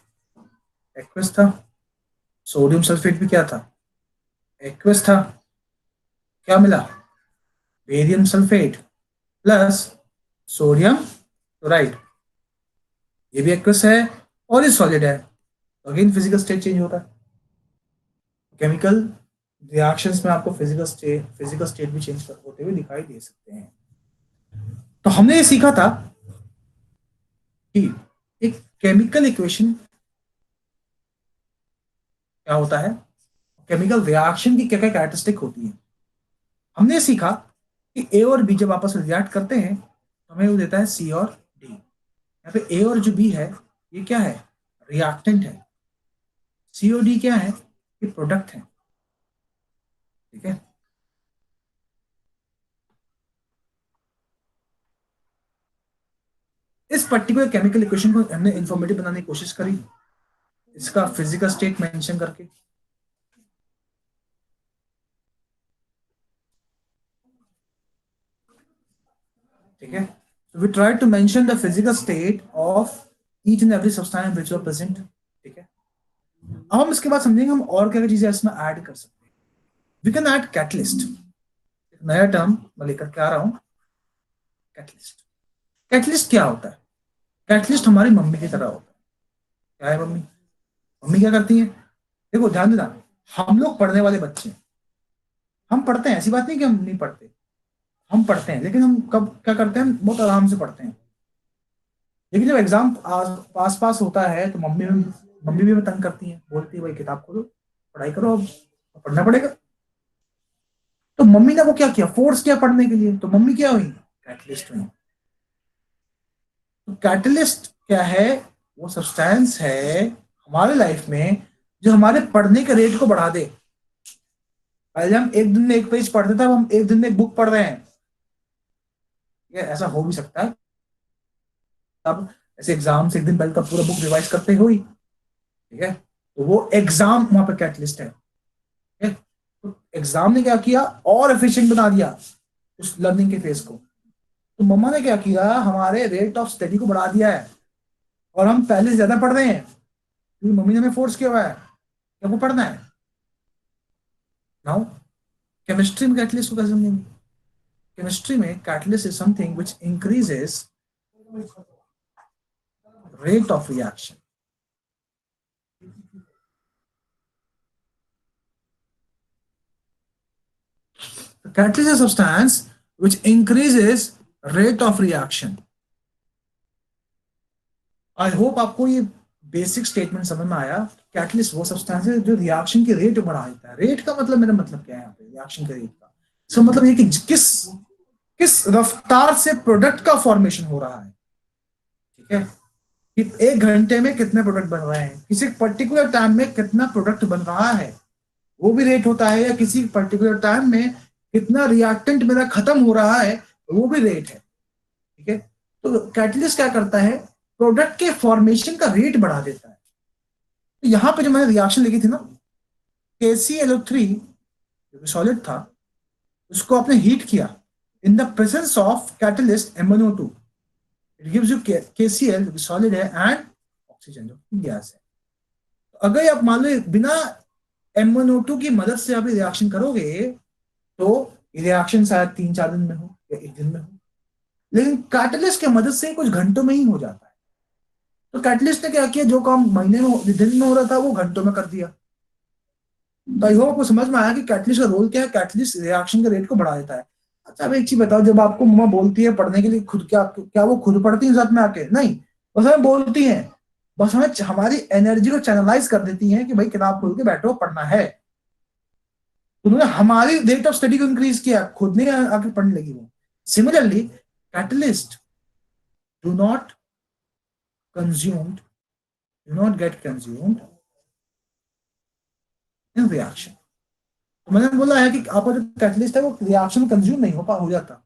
aqueous था, सोडियम सल्फेट भी क्या था, एक्वस था, क्या मिला, barium sulphate plus sodium chloride, ये भी एक्वस है और ये सॉलिड है। अगेन फिजिकल स्टेट चेंज होता है। केमिकल रिएक्शंस में आपको फिजिकल स्टेट भी चेंज होते हुए दिखाई दे सकते हैं। तो हमने ये सीखा था कि एक केमिकल इक्वेशन क्या होता है, केमिकल रिएक्शन की क्या क्या कैरेक्टरिस्टिक होती है। हमने सीखा कि ए और बी जब आपस में रिएक्ट करते हैं तो हमें वो देता है सी और डी। यहाँ पे ए और जो बी है ये क्या है, रिएक्टेंट है। सी और डी क्या है, ये प्रोडक्ट है। ठीक है, इस पर्टिकुलर केमिकल इक्वेशन को हमने इंफॉर्मेटिव बनाने की कोशिश करी, इसका फिजिकल स्टेट मेंशन करके। ठीक है, so we try to mention the physical state of each and every substance which were present। ठीक है, अब हम इसके बाद समझेंगे हम और क्या क्या चीजें इसमें ऐड कर सकते हैं। वी कैन ऐड कैटलिस्ट, एक नया टर्म मैं लेकर के आ रहा हूं, कैटलिस्ट। कैटलिस्ट क्या होता है, कैटलिस्ट हमारी मम्मी की तरह होता है। क्या है मम्मी, मम्मी क्या करती है, देखो ध्यान देना, हम लोग पढ़ने वाले बच्चे हैं, हम पढ़ते हैं, ऐसी बात नहीं कि हम नहीं पढ़ते, हम पढ़ते हैं, लेकिन हम कब क्या करते हैं, बहुत आराम से पढ़ते हैं। लेकिन जब एग्जाम पास होता है तो मम्मी भी हमें तंग करती है, बोलती है भाई किताब खोलो, पढ़ाई करो, अब पढ़ना पड़ेगा। तो मम्मी ने वो क्या किया, फोर्स किया पढ़ने के लिए, तो मम्मी क्या हुई, कैटलिस्ट हुई। तो कैटलिस्ट क्या है, वो सब्सटेंस है हमारे लाइफ में जो हमारे पढ़ने के रेट को बढ़ा दे। पहले हम एक दिन में एक पेज पढ़ते थे, अब हम एक दिन में एक बुक पढ़ रहे हैं। ये ऐसा हो भी सकता है तब ऐसे एग्जाम से एक दिन पहले तब पूरा बुक रिवाइज करते हुई, ठीक है, तो वो एग्जाम वहां पर कैटलिस्ट है, ठीक है। तो एग्जाम ने क्या किया, और एफिशिएंट बना दिया उस लर्निंग के फेज को। तो मम्मा ने क्या किया, हमारे रेट ऑफ स्टडी को बढ़ा दिया है, और हम पहले से ज्यादा पढ़ रहे हैं क्योंकि मम्मी ने हमें फोर्स किया हुआ है कि आपको पढ़ना है। नाउ केमिस्ट्री में कैटलिस्ट को कैसे समझेंगे? केमिस्ट्री में catalyst is something which increases rate of reaction. The catalyst is a substance which increases rate of reaction. I hope आपको ये बेसिक स्टेटमेंट समझ में आया। कैटलिस्ट वो सब्सटेंस है जो रिएक्शन की रेट बढ़ा देता है। रेट का मतलब, मेरा मतलब क्या है यहाँ पे, रिएक्शन के रेट का, इसका मतलब ये कि किस रफ्तार से प्रोडक्ट का फॉर्मेशन हो रहा है, ठीक है, कि 1 घंटे में कितने प्रोडक्ट बन रहे हैं, किसी पर्टिकुलर टाइम में कितना प्रोडक्ट बन रहा है, वो भी रेट होता है, या किसी पर्टिकुलर टाइम में कितना रिएक्टेंट मेरा खत्म हो रहा है, वो भी रेट है, ठीक है। तो कैटलिस्ट क्या करता है, प्रोडक्ट के फॉर्मेशन का रेट बढ़ा देता है। तो यहाँ पे जो मैंने रिएक्शन लिखी थी ना, KClO3 जो सॉलिड था, उसको आपने हीट किया इन the presence of catalyst MnO2, it gives you KCl जो सॉलिड है एंड ऑक्सीजन जो गैस है। तो अगर आप मान लो बिना MnO2 की मदद से आप रिएक्शन करोगे तो रिएक्शन शायद 3-4 दिन में हो या 1 दिन में हो, लेकिन कैटलिस्ट की मदद से कुछ घंटों में ही हो जाता है। तो कैटलिस्ट ने क्या किया, जो काम महीने में दिन में हो रहा था वो घंटों में कर दिया। तो आई होप आपको समझ में आया कि कैटलिस्ट का रोल क्या है। कैटलिस्ट रिएक्शन के रेट को बढ़ा देता है। अच्छा, अब एक चीज बताओ, जब आपको मम्मा बोलती है पढ़ने के लिए, खुद क्या वो खुद पढ़ती है साथ में आके? नहीं, बस हमें बोलती हैं, बस हमें हमारी एनर्जी को चैनलाइज कर देती हैं कि भाई किताब खोल के बैठो, पढ़ना है। उन्होंने हमारी रेट ऑफ स्टडी को इंक्रीज किया, खुद नहीं आके पढ़ने लगी वो। Similarly catalyst do not get consumed in reaction। तो मैंने बोला है कि आपका जो कैटलिस्ट है वो रिएक्शन कंज्यूम नहीं हो जाता,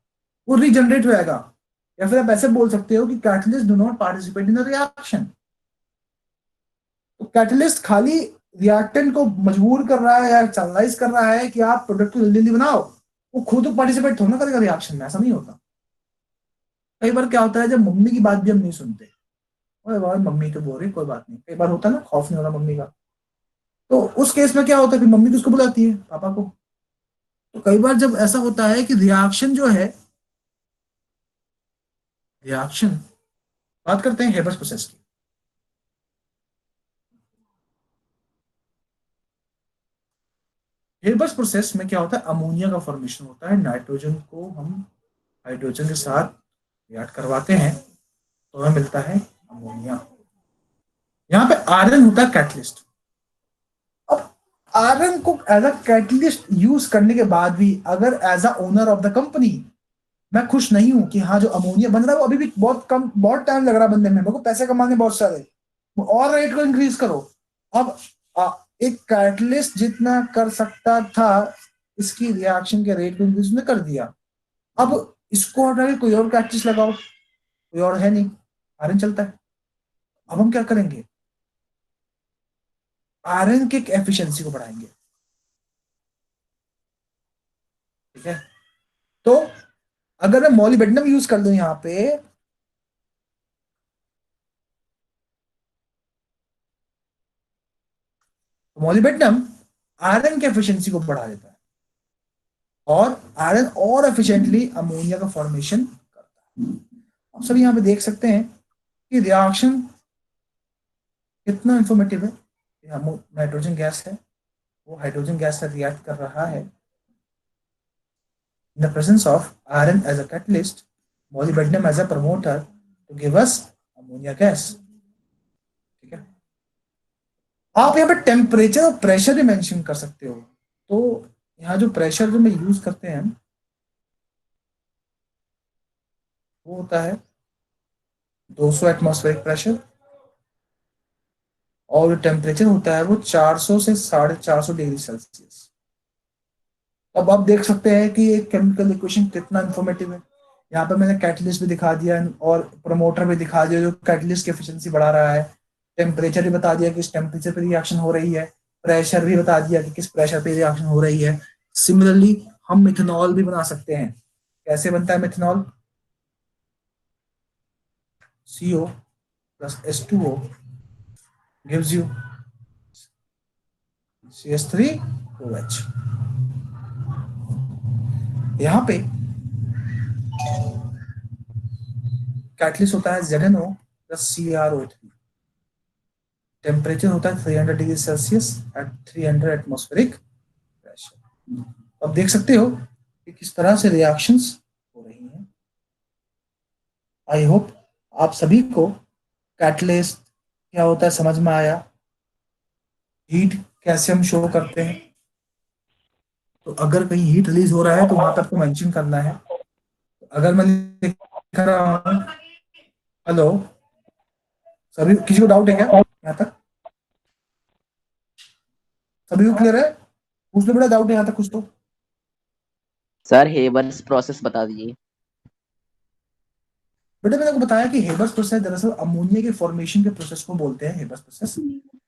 वो रीजनरेट हो जाएगा। या फिर आप ऐसे बोल सकते हो कि catalyst do not participate in the reaction. तो कैटलिस्ट खाली रिएक्टेंट को मजबूर कर रहा है या चैनलाइज कर रहा है कि आप प्रोडक्ट को जल्दी जल्दी बनाओ, वो खुद पार्टिसिपेट थोड़ा ना करेगा रिएक्शन में, ऐसा नहीं होता। कई बार क्या होता है, जब मम्मी की बात भी हम नहीं सुनते, मम्मी तो बोल रही, कोई बात नहीं, कई बार होता है ना, खौफ नहीं होता मम्मी का, तो उस केस में क्या होता है, फिर मम्मी किसको बुलाती है, पापा को। तो कई बार जब ऐसा होता है कि रिएक्शन जो है, रिएक्शन, बात करते हैं हेबर्स प्रोसेस की। हेबर्स प्रोसेस में क्या होता है, अमोनिया का फॉर्मेशन होता है। नाइट्रोजन को हम हाइड्रोजन के साथ रिएक्ट करवाते हैं तो हमें मिलता है अमोनिया। यहाँ पे आयरन होता है कैटलिस्ट। अब आयरन को एज अ कैटलिस्ट यूज करने के बाद भी अगर as a owner of the company मैं खुश नहीं हूं कि हाँ जो अमोनिया बन रहा है वो अभी भी बहुत टाइम लग रहा है बनने में, मेरे को पैसे कमाने बहुत सारे, और रेट को इंक्रीज करो। अब एक कैटलिस्ट जितना कर सकता था इसकी रिएक्शन के रेट को इंक्रीज ने कर दिया, अब इसको हटा के कोई और कैटलिस्ट लगाओ, कोई और है नहीं, आयरन चलता है। अब हम क्या करेंगे, आयरन के एफिशिएंसी को बढ़ाएंगे, ठीक है। तो अगर मैं मॉलिब्डेनम यूज कर दूं यहां पे, मॉलिब्डेनम आयरन के एफिशिएंसी को बढ़ा देता है और आयरन और एफिशिएंटली अमोनिया का फॉर्मेशन करता है। आप सभी यहां पे देख सकते हैं कि रिएक्शन कितना इंफॉर्मेटिव है। नाइट्रोजन गैस है, वो हाइड्रोजन गैस से रिएक्ट कर रहा है। In the presence of iron as a catalyst, molybdenum as a promoter to give us ammonia gas, ठीक है। आप यहाँ पे टेम्परेचर और प्रेशर भी मेंशन कर सकते हो। तो यहाँ जो प्रेशर जो में यूज करते हैं हम, वो होता है 200 एटमॉस्फेरिक प्रेशर, और जो टेम्परेचर होता है वो 400 से 450 डिग्री सेल्सियस। अब आप देख सकते हैं कि ये केमिकल इक्वेशन कितना इंफॉर्मेटिव है। यहाँ पे मैंने कैटलिस्ट भी दिखा दिया और प्रमोटर भी दिखा दिया जो कैटलिस्ट की एफिशिएंसी बढ़ा रहा है। टेम्परेचर भी बता दिया कि किस टेम्परेचर पे रिएक्शन हो रही है। प्रेशर भी बता दिया कि किस प्रेशर पे रिएक्शन हो रही है। सिमिलरली हम मिथेनॉल भी बना सकते हैं। कैसे बनता है methanol? CO plus H2O gives you CH3OH। यहाँ पे कैटलिस्ट होता है ZnO plus CrO3। टेम्परेचर होता है 300 degree Celsius at 300 atmospheric pressure. अब देख सकते हो कि किस तरह से रिएक्शंस हो रही हैं। आई होप आप सभी को कैटलिस्ट क्या होता है समझ में आया। हीट कैसे हम शो करते हैं, तो अगर कहीं हीट रिलीज हो रहा है तो वहां तक तो मेंशन करना है। अगर मैं लिख रहा हूँ हेलो, सभी किसी को डाउट है क्या यहाँ तक? सभी को क्लियर है? कुछ तो बड़ा डाउट है यहाँ तक कुछ तो। सर हेबर्स प्रोसेस बता दीजिए। बेटा मैंने आपको बताया कि हेबर्स प्रोसेस दरअसल अमोनिया के फॉर्मेशन के प्रोसेस को बोलते हैं हेबर्स प्रोसेस।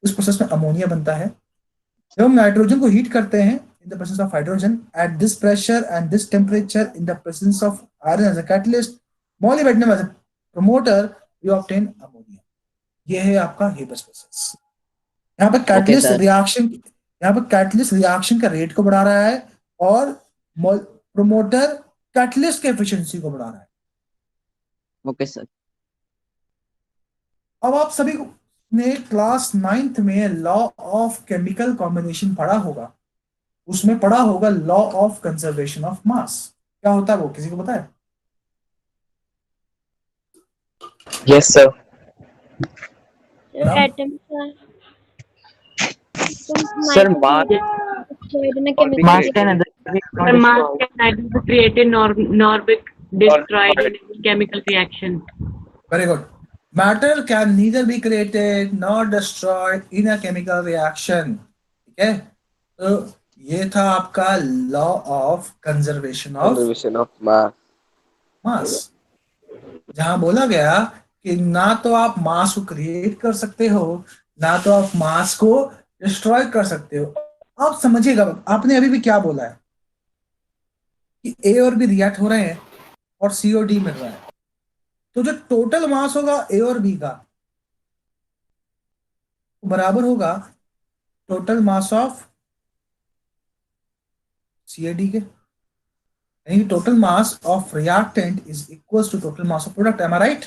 उस प्रोसेस में अमोनिया बनता है। जब हम नाइट्रोजन को हीट करते हैं in the presence of hydrogen at this pressure and this temperature in the presence of iron as a catalyst, molybdenum as a promoter, you obtain ammonia. ये है आपका हेबर्स प्रोसेस। यहाँ पे ओके कैटलिस्ट सर। रिएक्शन, यहाँ पे कैटलिस्ट रिएक्शन का रेट को बढ़ा रहा है और प्रोमोटर कैटलिस्ट के एफिशिएंसी को बढ़ा रहा है। Okay sir. अब आप सभी को ने क्लास 9th में लॉ ऑफ केमिकल कॉम्बिनेशन पढ़ा होगा। उसमें पढ़ा होगा लॉ ऑफ कंजर्वेशन ऑफ मास। क्या होता है वो किसी को पता है? Yes sir. नाम? Atoms are sir mass destroyed in a और chemical Mass reaction. can sir, mass can neither be created nor be destroyed in a chemical reaction. Very good. Matter can neither be created not destroyed in a chemical reaction. ठीक है, तो ये था आपका law of conservation of Conservation of mass. मास, जहां बोला गया कि ना तो आप मास को क्रिएट कर सकते हो ना तो आप मास को डिस्ट्रॉय कर सकते हो। आप समझिएगा, आपने अभी भी क्या बोला है कि ए और बी रिएक्ट हो रहे हैं और सी और डी मिल रहा है, तो जो टोटल मास होगा ए और बी का वो बराबर होगा total mass of C A D के। यानी total mass of reactant is equal to total mass of product. Am I right?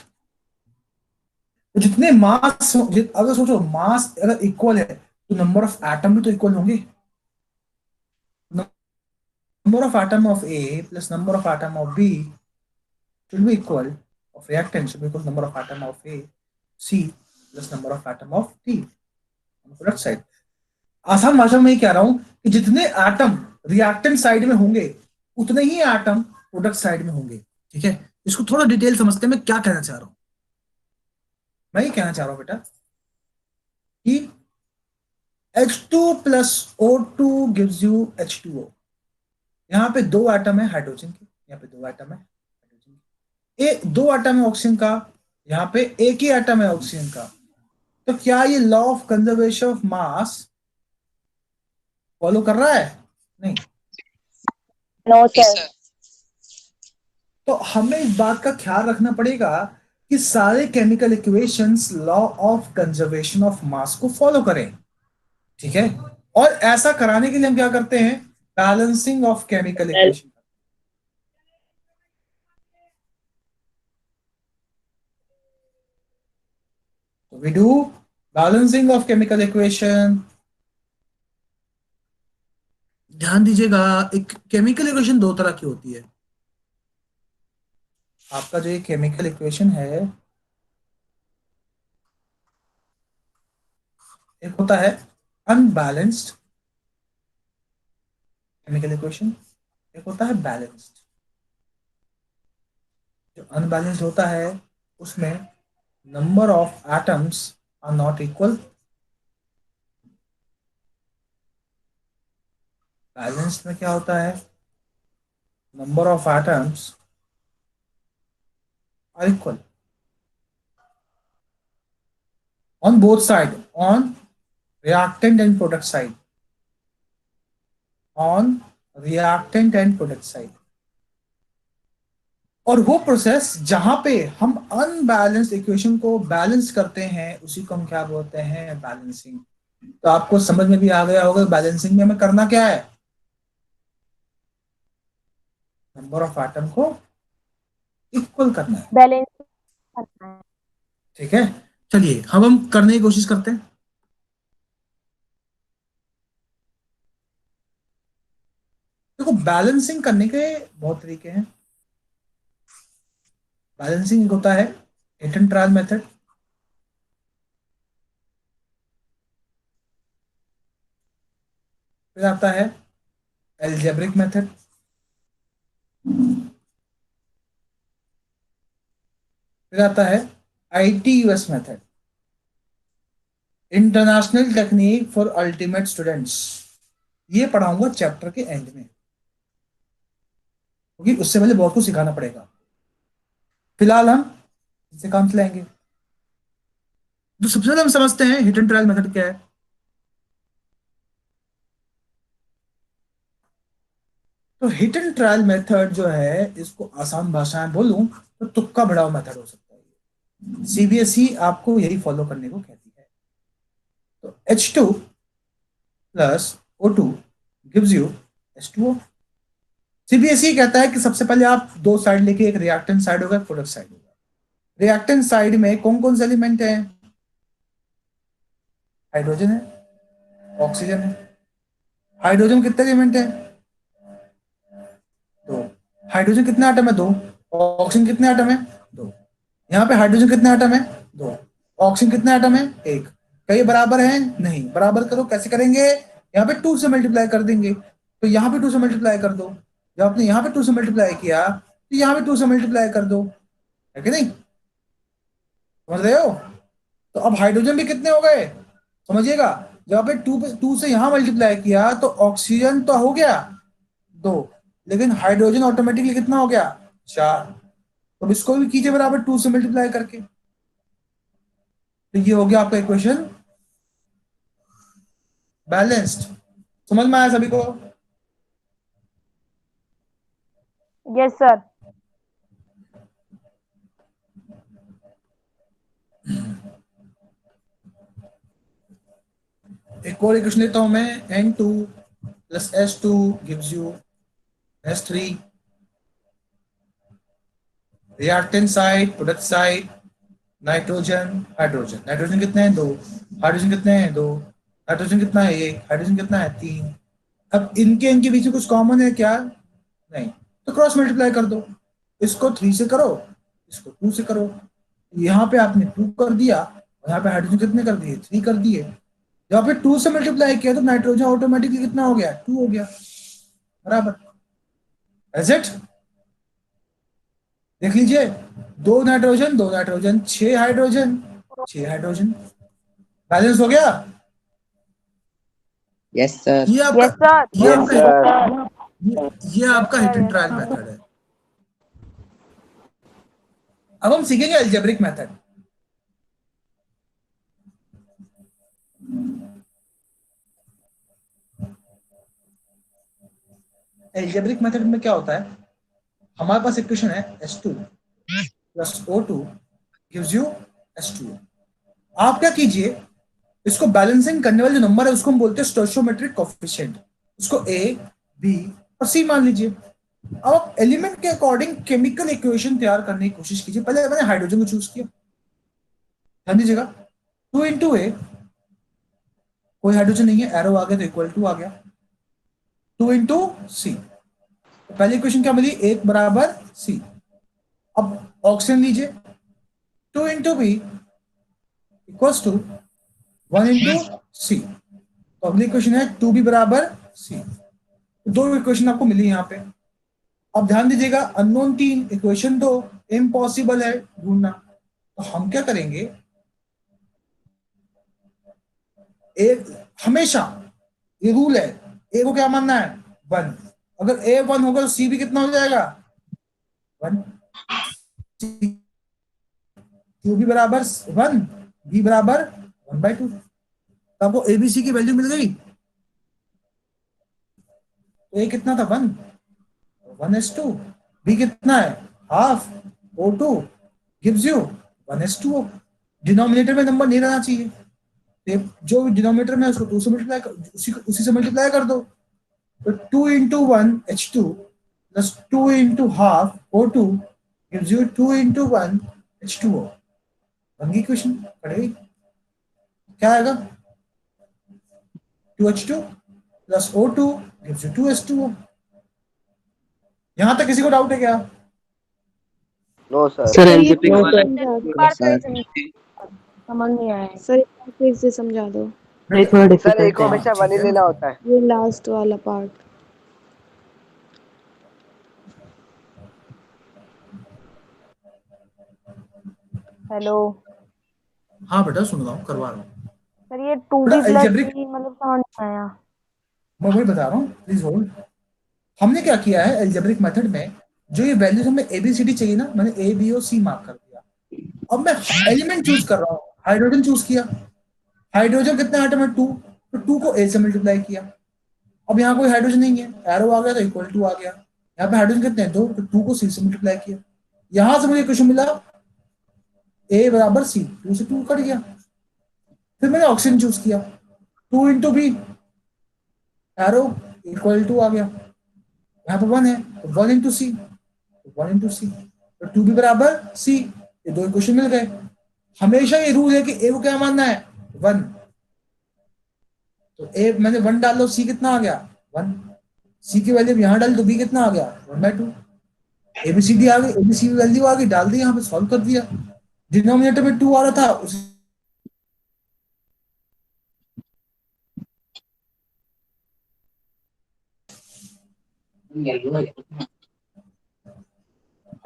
तो जितने मास, अगर सोचो मास अगर इक्वल है तो नंबर ऑफ एटम भी तो इक्वल होंगे। Number of atom of A plus number of atom of B should be equal, of reactant should be equal to number of atom of A, C plus number of atom of T on the product side। आसान भाषा में कह रहा हूं कि जितने एटम रिएक्टेंट साइड में होंगे उतने ही एटम प्रोडक्ट साइड में होंगे। ठीक है, इसको थोड़ा डिटेल समझते हैं मैं क्या कहना चाह रहा हूं। मैं ये कहना चाह रहा हूं बेटा कि H2 plus O2 gives you H2O। यहाँ पे दो एटम है हाइड्रोजन के, यहाँ पे दो एटम है हाइड्रोजन के, दो एटम है ऑक्सीजन का, यहाँ पे एक ही एटम है ऑक्सीजन का। तो क्या ये law of conservation of mass follow कर रहा है? नहीं। No Yes, sir. sir. तो हमें इस बात का ख्याल रखना पड़ेगा कि सारे chemical equations law of conservation of मास को फॉलो करें। ठीक है, और ऐसा कराने के लिए हम क्या करते हैं? Balancing of chemical equation. So we do balancing of chemical equation। ध्यान दीजिएगा, एक केमिकल इक्वेशन दो तरह की होती है। आपका जो ये केमिकल इक्वेशन है, एक होता है अनबैलेंस्ड केमिकल इक्वेशन, एक होता है बैलेंस्ड। जो अनबैलेंस्ड होता है उसमें number of atoms are not equal. Balanced में क्या होता है? Number of atoms are equal on both side, on reactant and product side, on reactant and product side. और वो प्रोसेस जहां पे हम अनबैलेंस्ड इक्वेशन को बैलेंस करते हैं उसी को हम क्या बोलते हैं, बैलेंसिंग। तो आपको समझ में भी आ गया होगा बैलेंसिंग में हमें करना क्या है, नंबर ऑफ एटम को इक्वल करना है, बैलेंस करना है। ठीक है। चलिए हम करने की कोशिश करते हैं। देखो बैलेंसिंग करने के बहुत तरीके हैं। बैलेंसिंग एक होता है हिट एंड ट्रायल मेथड, फिर आता है एल्जेब्रिक मेथड, फिर आता है ITUS method, international technique for ultimate students. ये पढ़ाऊंगा चैप्टर के एंड में, क्योंकि उससे पहले बहुत कुछ सिखाना पड़ेगा। फिलहाल हम इससे काम चलाएंगे। तो सबसे पहले हम समझते हैं हिट एंड ट्रायल मेथड क्या है। तो हिट एंड ट्रायल मेथड जो है, इसको आसान भाषा में बोलूं तो तुक्का बढ़ाओ मेथड हो सकता है। CBSE आपको यही फॉलो करने को कहती है। तो H2 plus O2 gives you H2O। CBSE कहता है कि सबसे पहले आप दो साइड लेके, एक रिएक्टेंट साइड होगा, एक प्रोडक्ट साइड होगा। रिएक्टेंट साइड में कौन कौन से एलिमेंट है, हाइड्रोजन है, ऑक्सीजन है। हाइड्रोजन कितने एलिमेंट है, दो। हाइड्रोजन कितने आटम है, दो। ऑक्सीजन कितने आटम है, दो। यहाँ पे हाइड्रोजन कितने आटम है, दो। ऑक्सीजन कितने आटम है, एक। कई बराबर है, नहीं। बराबर करो, कैसे करेंगे, यहाँ पे 2 से मल्टीप्लाई कर देंगे। तो यहाँ पे 2 से मल्टीप्लाई कर दो। जब आपने यहाँ पे 2 से मल्टीप्लाई किया तो यहाँ पे 2 से मल्टीप्लाई कर दो, है कि नहीं, समझ रहे हो। तो अब हाइड्रोजन भी कितने हो गए, समझिएगा। जब आपने 2 से यहाँ मल्टीप्लाई किया तो ऑक्सीजन तो हो गया 2, लेकिन हाइड्रोजन ऑटोमेटिकली कितना हो गया, 4। तो इसको भी कीजिए बराबर 2 से मल्टीप्लाई करके। तो ये हो गया आपका इक्वेशन बैलेंस्ड। समझ में आया सभी को। Yes sir. एक और इक्वेशन लेता हूं मैं, N2 plus S2 gives you S3। Reactant side, product side, nitrogen, hydrogen. Nitrogen कितने हैं, 2। हाइड्रोजन कितने हैं, 2। हाइड्रोजन कितना है, 1। हाइड्रोजन कितना है, 3। अब इनके बीच में कुछ कॉमन है क्या, नहीं। तो क्रॉस मल्टीप्लाई कर दो। इसको 3 से करो, इसको 2 से करो। यहाँ पे आपने 2 कर दिया, और यहाँ पे हाइड्रोजन कितने कर दिए, 3 कर दिए। जब पे 2 से मल्टीप्लाई किया तो नाइट्रोजन ऑटोमेटिकली कितना हो गया, 2 हो गया, बराबर। एज इट देख लीजिए, 2 nitrogen 2 nitrogen, 6 hydrogen 6 hydrogen, balance हो गया। Yes sir. ये आपका यस सर। ये Yes, आपका sir. ये आपका हिट एंड ट्रायल मेथड है। अब हम सीखेंगे अलजेब्रिक मेथड। अलजेब्रिक मेथड में क्या होता है, हमारे पास इक्वेशन है H2 plus O2 gives you H2O। आप क्या कीजिए, इसको बैलेंसिंग करने वाले जो नंबर है उसको हम बोलते हैं स्टोइचियोमेट्रिक कोएफिशिएंट। उसको A, B और C मान लीजिए। अब आप एलिमेंट के अकॉर्डिंग केमिकल इक्वेशन तैयार करने की कोशिश कीजिए। पहले मैंने हाइड्रोजन को चूज किया, ध्यान दीजिएगा, 2 इंटू ए, कोई हाइड्रोजन नहीं है, एरो आ गया तो इक्वल टू आ गया, 2 इंटू सी। पहली इक्वेशन क्या मिली, 1 बराबर सी। अब ऑक्सीजन लीजिए, 2 into B equals to 1 into C. तो अगली इक्वेशन है 2b बराबर सी। दो इक्वेशन आपको मिली यहाँ पे। अब ध्यान दीजिएगा, अननोन 3, इक्वेशन तो इम्पॉसिबल है ढूंढना। तो हम क्या करेंगे, एक हमेशा ये रूल है, ए को क्या मानना है, 1। अगर ए 1 होगा तो सी भी कितना हो जाएगा, 1। क्यू बी बराबर 1, बी बराबर 1/2। तो आपको एबीसी की वैल्यू मिल गई। तो ए कितना था 1:2, बी कितना है half, O2 gives you 1:2। Denominator में नंबर नहीं रहना चाहिए, तो जो डिनोमिनेटर में उसको 2 से मल्टीप्लाई उसी से मल्टीप्लाई कर दो। तो 2 into 1 H2 plus 2 into half O2 gives you 2 into 1 H2O। बन गई क्वेश्चन, पढ़ेगी क्या आएगा, 2H2 plus O2 gives you 2H2O। यहां तक किसी को डाउट है क्या? No, sir. सर ये एलजेब्रिक वाला समझ नहीं आया सर, फिर से समझा दो। ये थोड़ा सर डिफिकल्ट एक को है। हमेशा 1 ही लेना होता है। ये लास्ट वाला पार्ट। हेलो हाँ बेटा सुन रहा हूँ, करवा रहा हूँ। सर, ये 2b बेटा प्लस algebraic, c मतलब समझ नहीं आया। मैं वही बता रहा हूँ, प्लीज होल्ड। हमने क्या किया है एल्जेब्रिक मेथड में, जो ये वैल्यूज हमें एबीसीडी चाहिए ना, मैंने ए बी और सी मार्क कर दिया। अब मैं एलिमेंट चूज कर रहा हूँ, हाइड्रोजन चूज किया। हाइड्रोजन कितने आइटम है 2, तो 2 को ए से मल्टीप्लाई किया। अब यहाँ कोई हाइड्रोजन नहीं है, एरो आ गया तो इक्वल टू आ गया। यहाँ पे हाइड्रोजन कितने हैं 2, तो 2 को सी से मल्टीप्लाई किया। यहां से मुझे क्वेश्चन मिला ए बराबर सी, 2 से 2 कट गया। फिर मैंने ऑक्सीजन चूज किया, 2 into B, arrow equal to आ गया। यहाँ पे 1 है तो 1 into सी, 1 into सी, तो 2b बराबर सी। ये दो इक्वेशन मिल गए। हमेशा ये रूल है कि ए को क्या मानना है 1, तो ए मैंने 1 डाल लो, सी कितना आ गया 1, सी की वैल्यू यहाँ डाल तो बी कितना आ गया 1/2। एबीसीडी आ गई, एबीसी की वैल्यू आ गई, डाल दी यहाँ पे, सॉल्व कर दिया। डिनोमिनेटर में 2 आ रहा था उस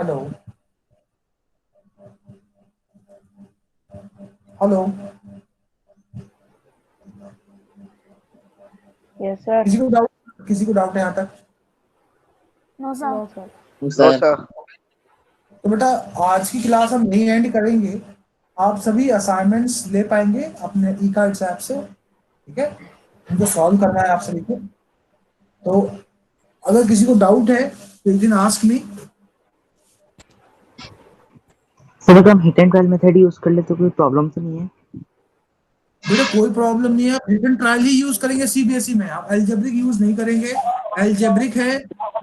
हेलो हेलो यस सर। किसी को डाउट है यहाँ तक? No sir. No, sir. तो बेटा आज की क्लास हम नहीं एंड करेंगे, आप सभी असाइनमेंट्स ले पाएंगे अपने ई कार्ड्स ऐप से, ठीक है? उनको सॉल्व करना है आप सभी को। तो अगर किसी को डाउट है तो you can ask me. Sir अगर हम hit and trial method use कर ले तो कोई प्रॉब्लम तो नहीं है? बेटा कोई प्रॉब्लम नहीं है, रिटन ट्रायल ही यूज करेंगे सीबीएसई में, आप एल्जेब्रिक यूज नहीं करेंगे। एल्जेब्रिक है,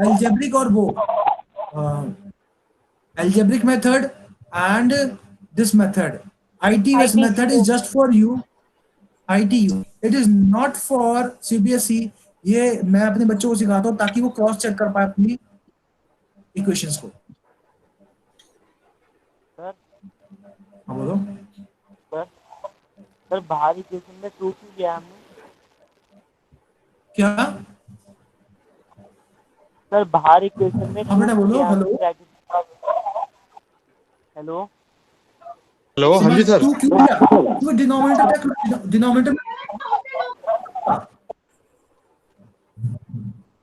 एल्जेब्रिक और वो algebraic method and this method, ITS method is just for you, ITU, it is not for CBSE। ये मैं अपने बच्चों को सिखाता हूँ ताकि वो क्रॉस चेक कर पाए अपनी इक्वेशंस को। सर हाँ बोलो। सर बाहर इक्वेशन में 2 क्यों लिया हमने? क्या? सर बाहर इक्वेशन में हाँ बेटा बोलो। हेलो हेलो हेलो, हाँ जी सर। तू क्यों लिया? तू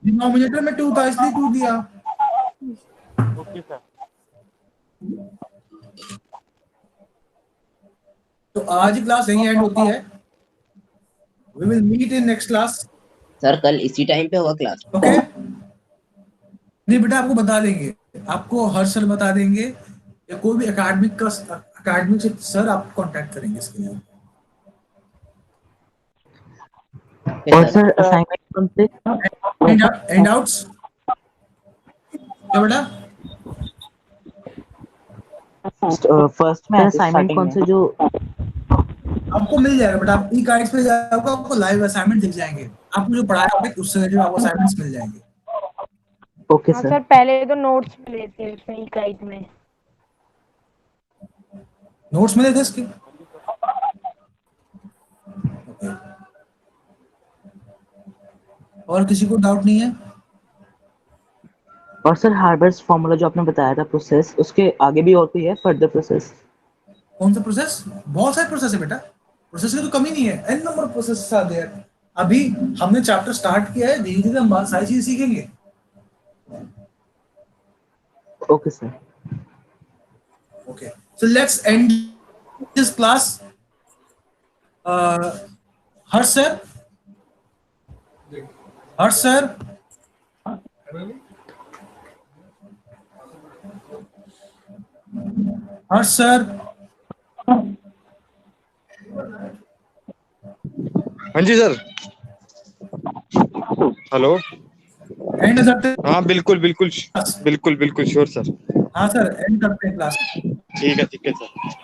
डिनोमिनेटर में 2 था इसलिए 2 दिया। Okay sir. तो आज की क्लास यहीं एंड होती है, we will meet in next class. Sir कल इसी टाइम पे होगा क्लास? ओके नहीं बेटा आपको बता देंगे, आपको हर सर बता देंगे, या कोई भी एकेडमिक से सर आपको कांटेक्ट करेंगे इसके लिए। और सर असाइनमेंट कौन से? एंड आउट्स क्या बेटा? फर्स्ट में असाइनमेंट कौन से जो आपको मिल जाएगा बेटा, आप ई गाइड्स पे जाओगे आपको लाइव असाइनमेंट दिख जाएंगे, आपको जो पढ़ाया होगा उससे रिलेटेड आपको असाइनमेंट्स मिल जाएंगे। ओके हाँ सर। सर, पहले तो नोट्स मिले थे उसमें गाइड में। नोट्स मिले थे इसके? Okay. और किसी को डाउट नहीं है? और सर हार्बर्स फार्मूला जो आपने बताया था प्रोसेस, उसके आगे भी और कोई है फर्दर प्रोसेस? कौन सा प्रोसेस? बहुत सारे प्रोसेस है बेटा, प्रोसेस की तो कमी नहीं है, N number process are there. अभी हमने चैप्टर स्टार्ट किया है, धीरे धीरे हम सारी चीजें सीखेंगे। Okay sir. Okay, so let's end this class Harsh sir, Harsh sir, Harsh sir, हाँ जी सर। हेलो। एंड करते हैं। हाँ बिल्कुल बिल्कुल बिल्कुल बिल्कुल श्योर सर। हाँ सर, एंड करते हैं क्लास। ठीक है सर।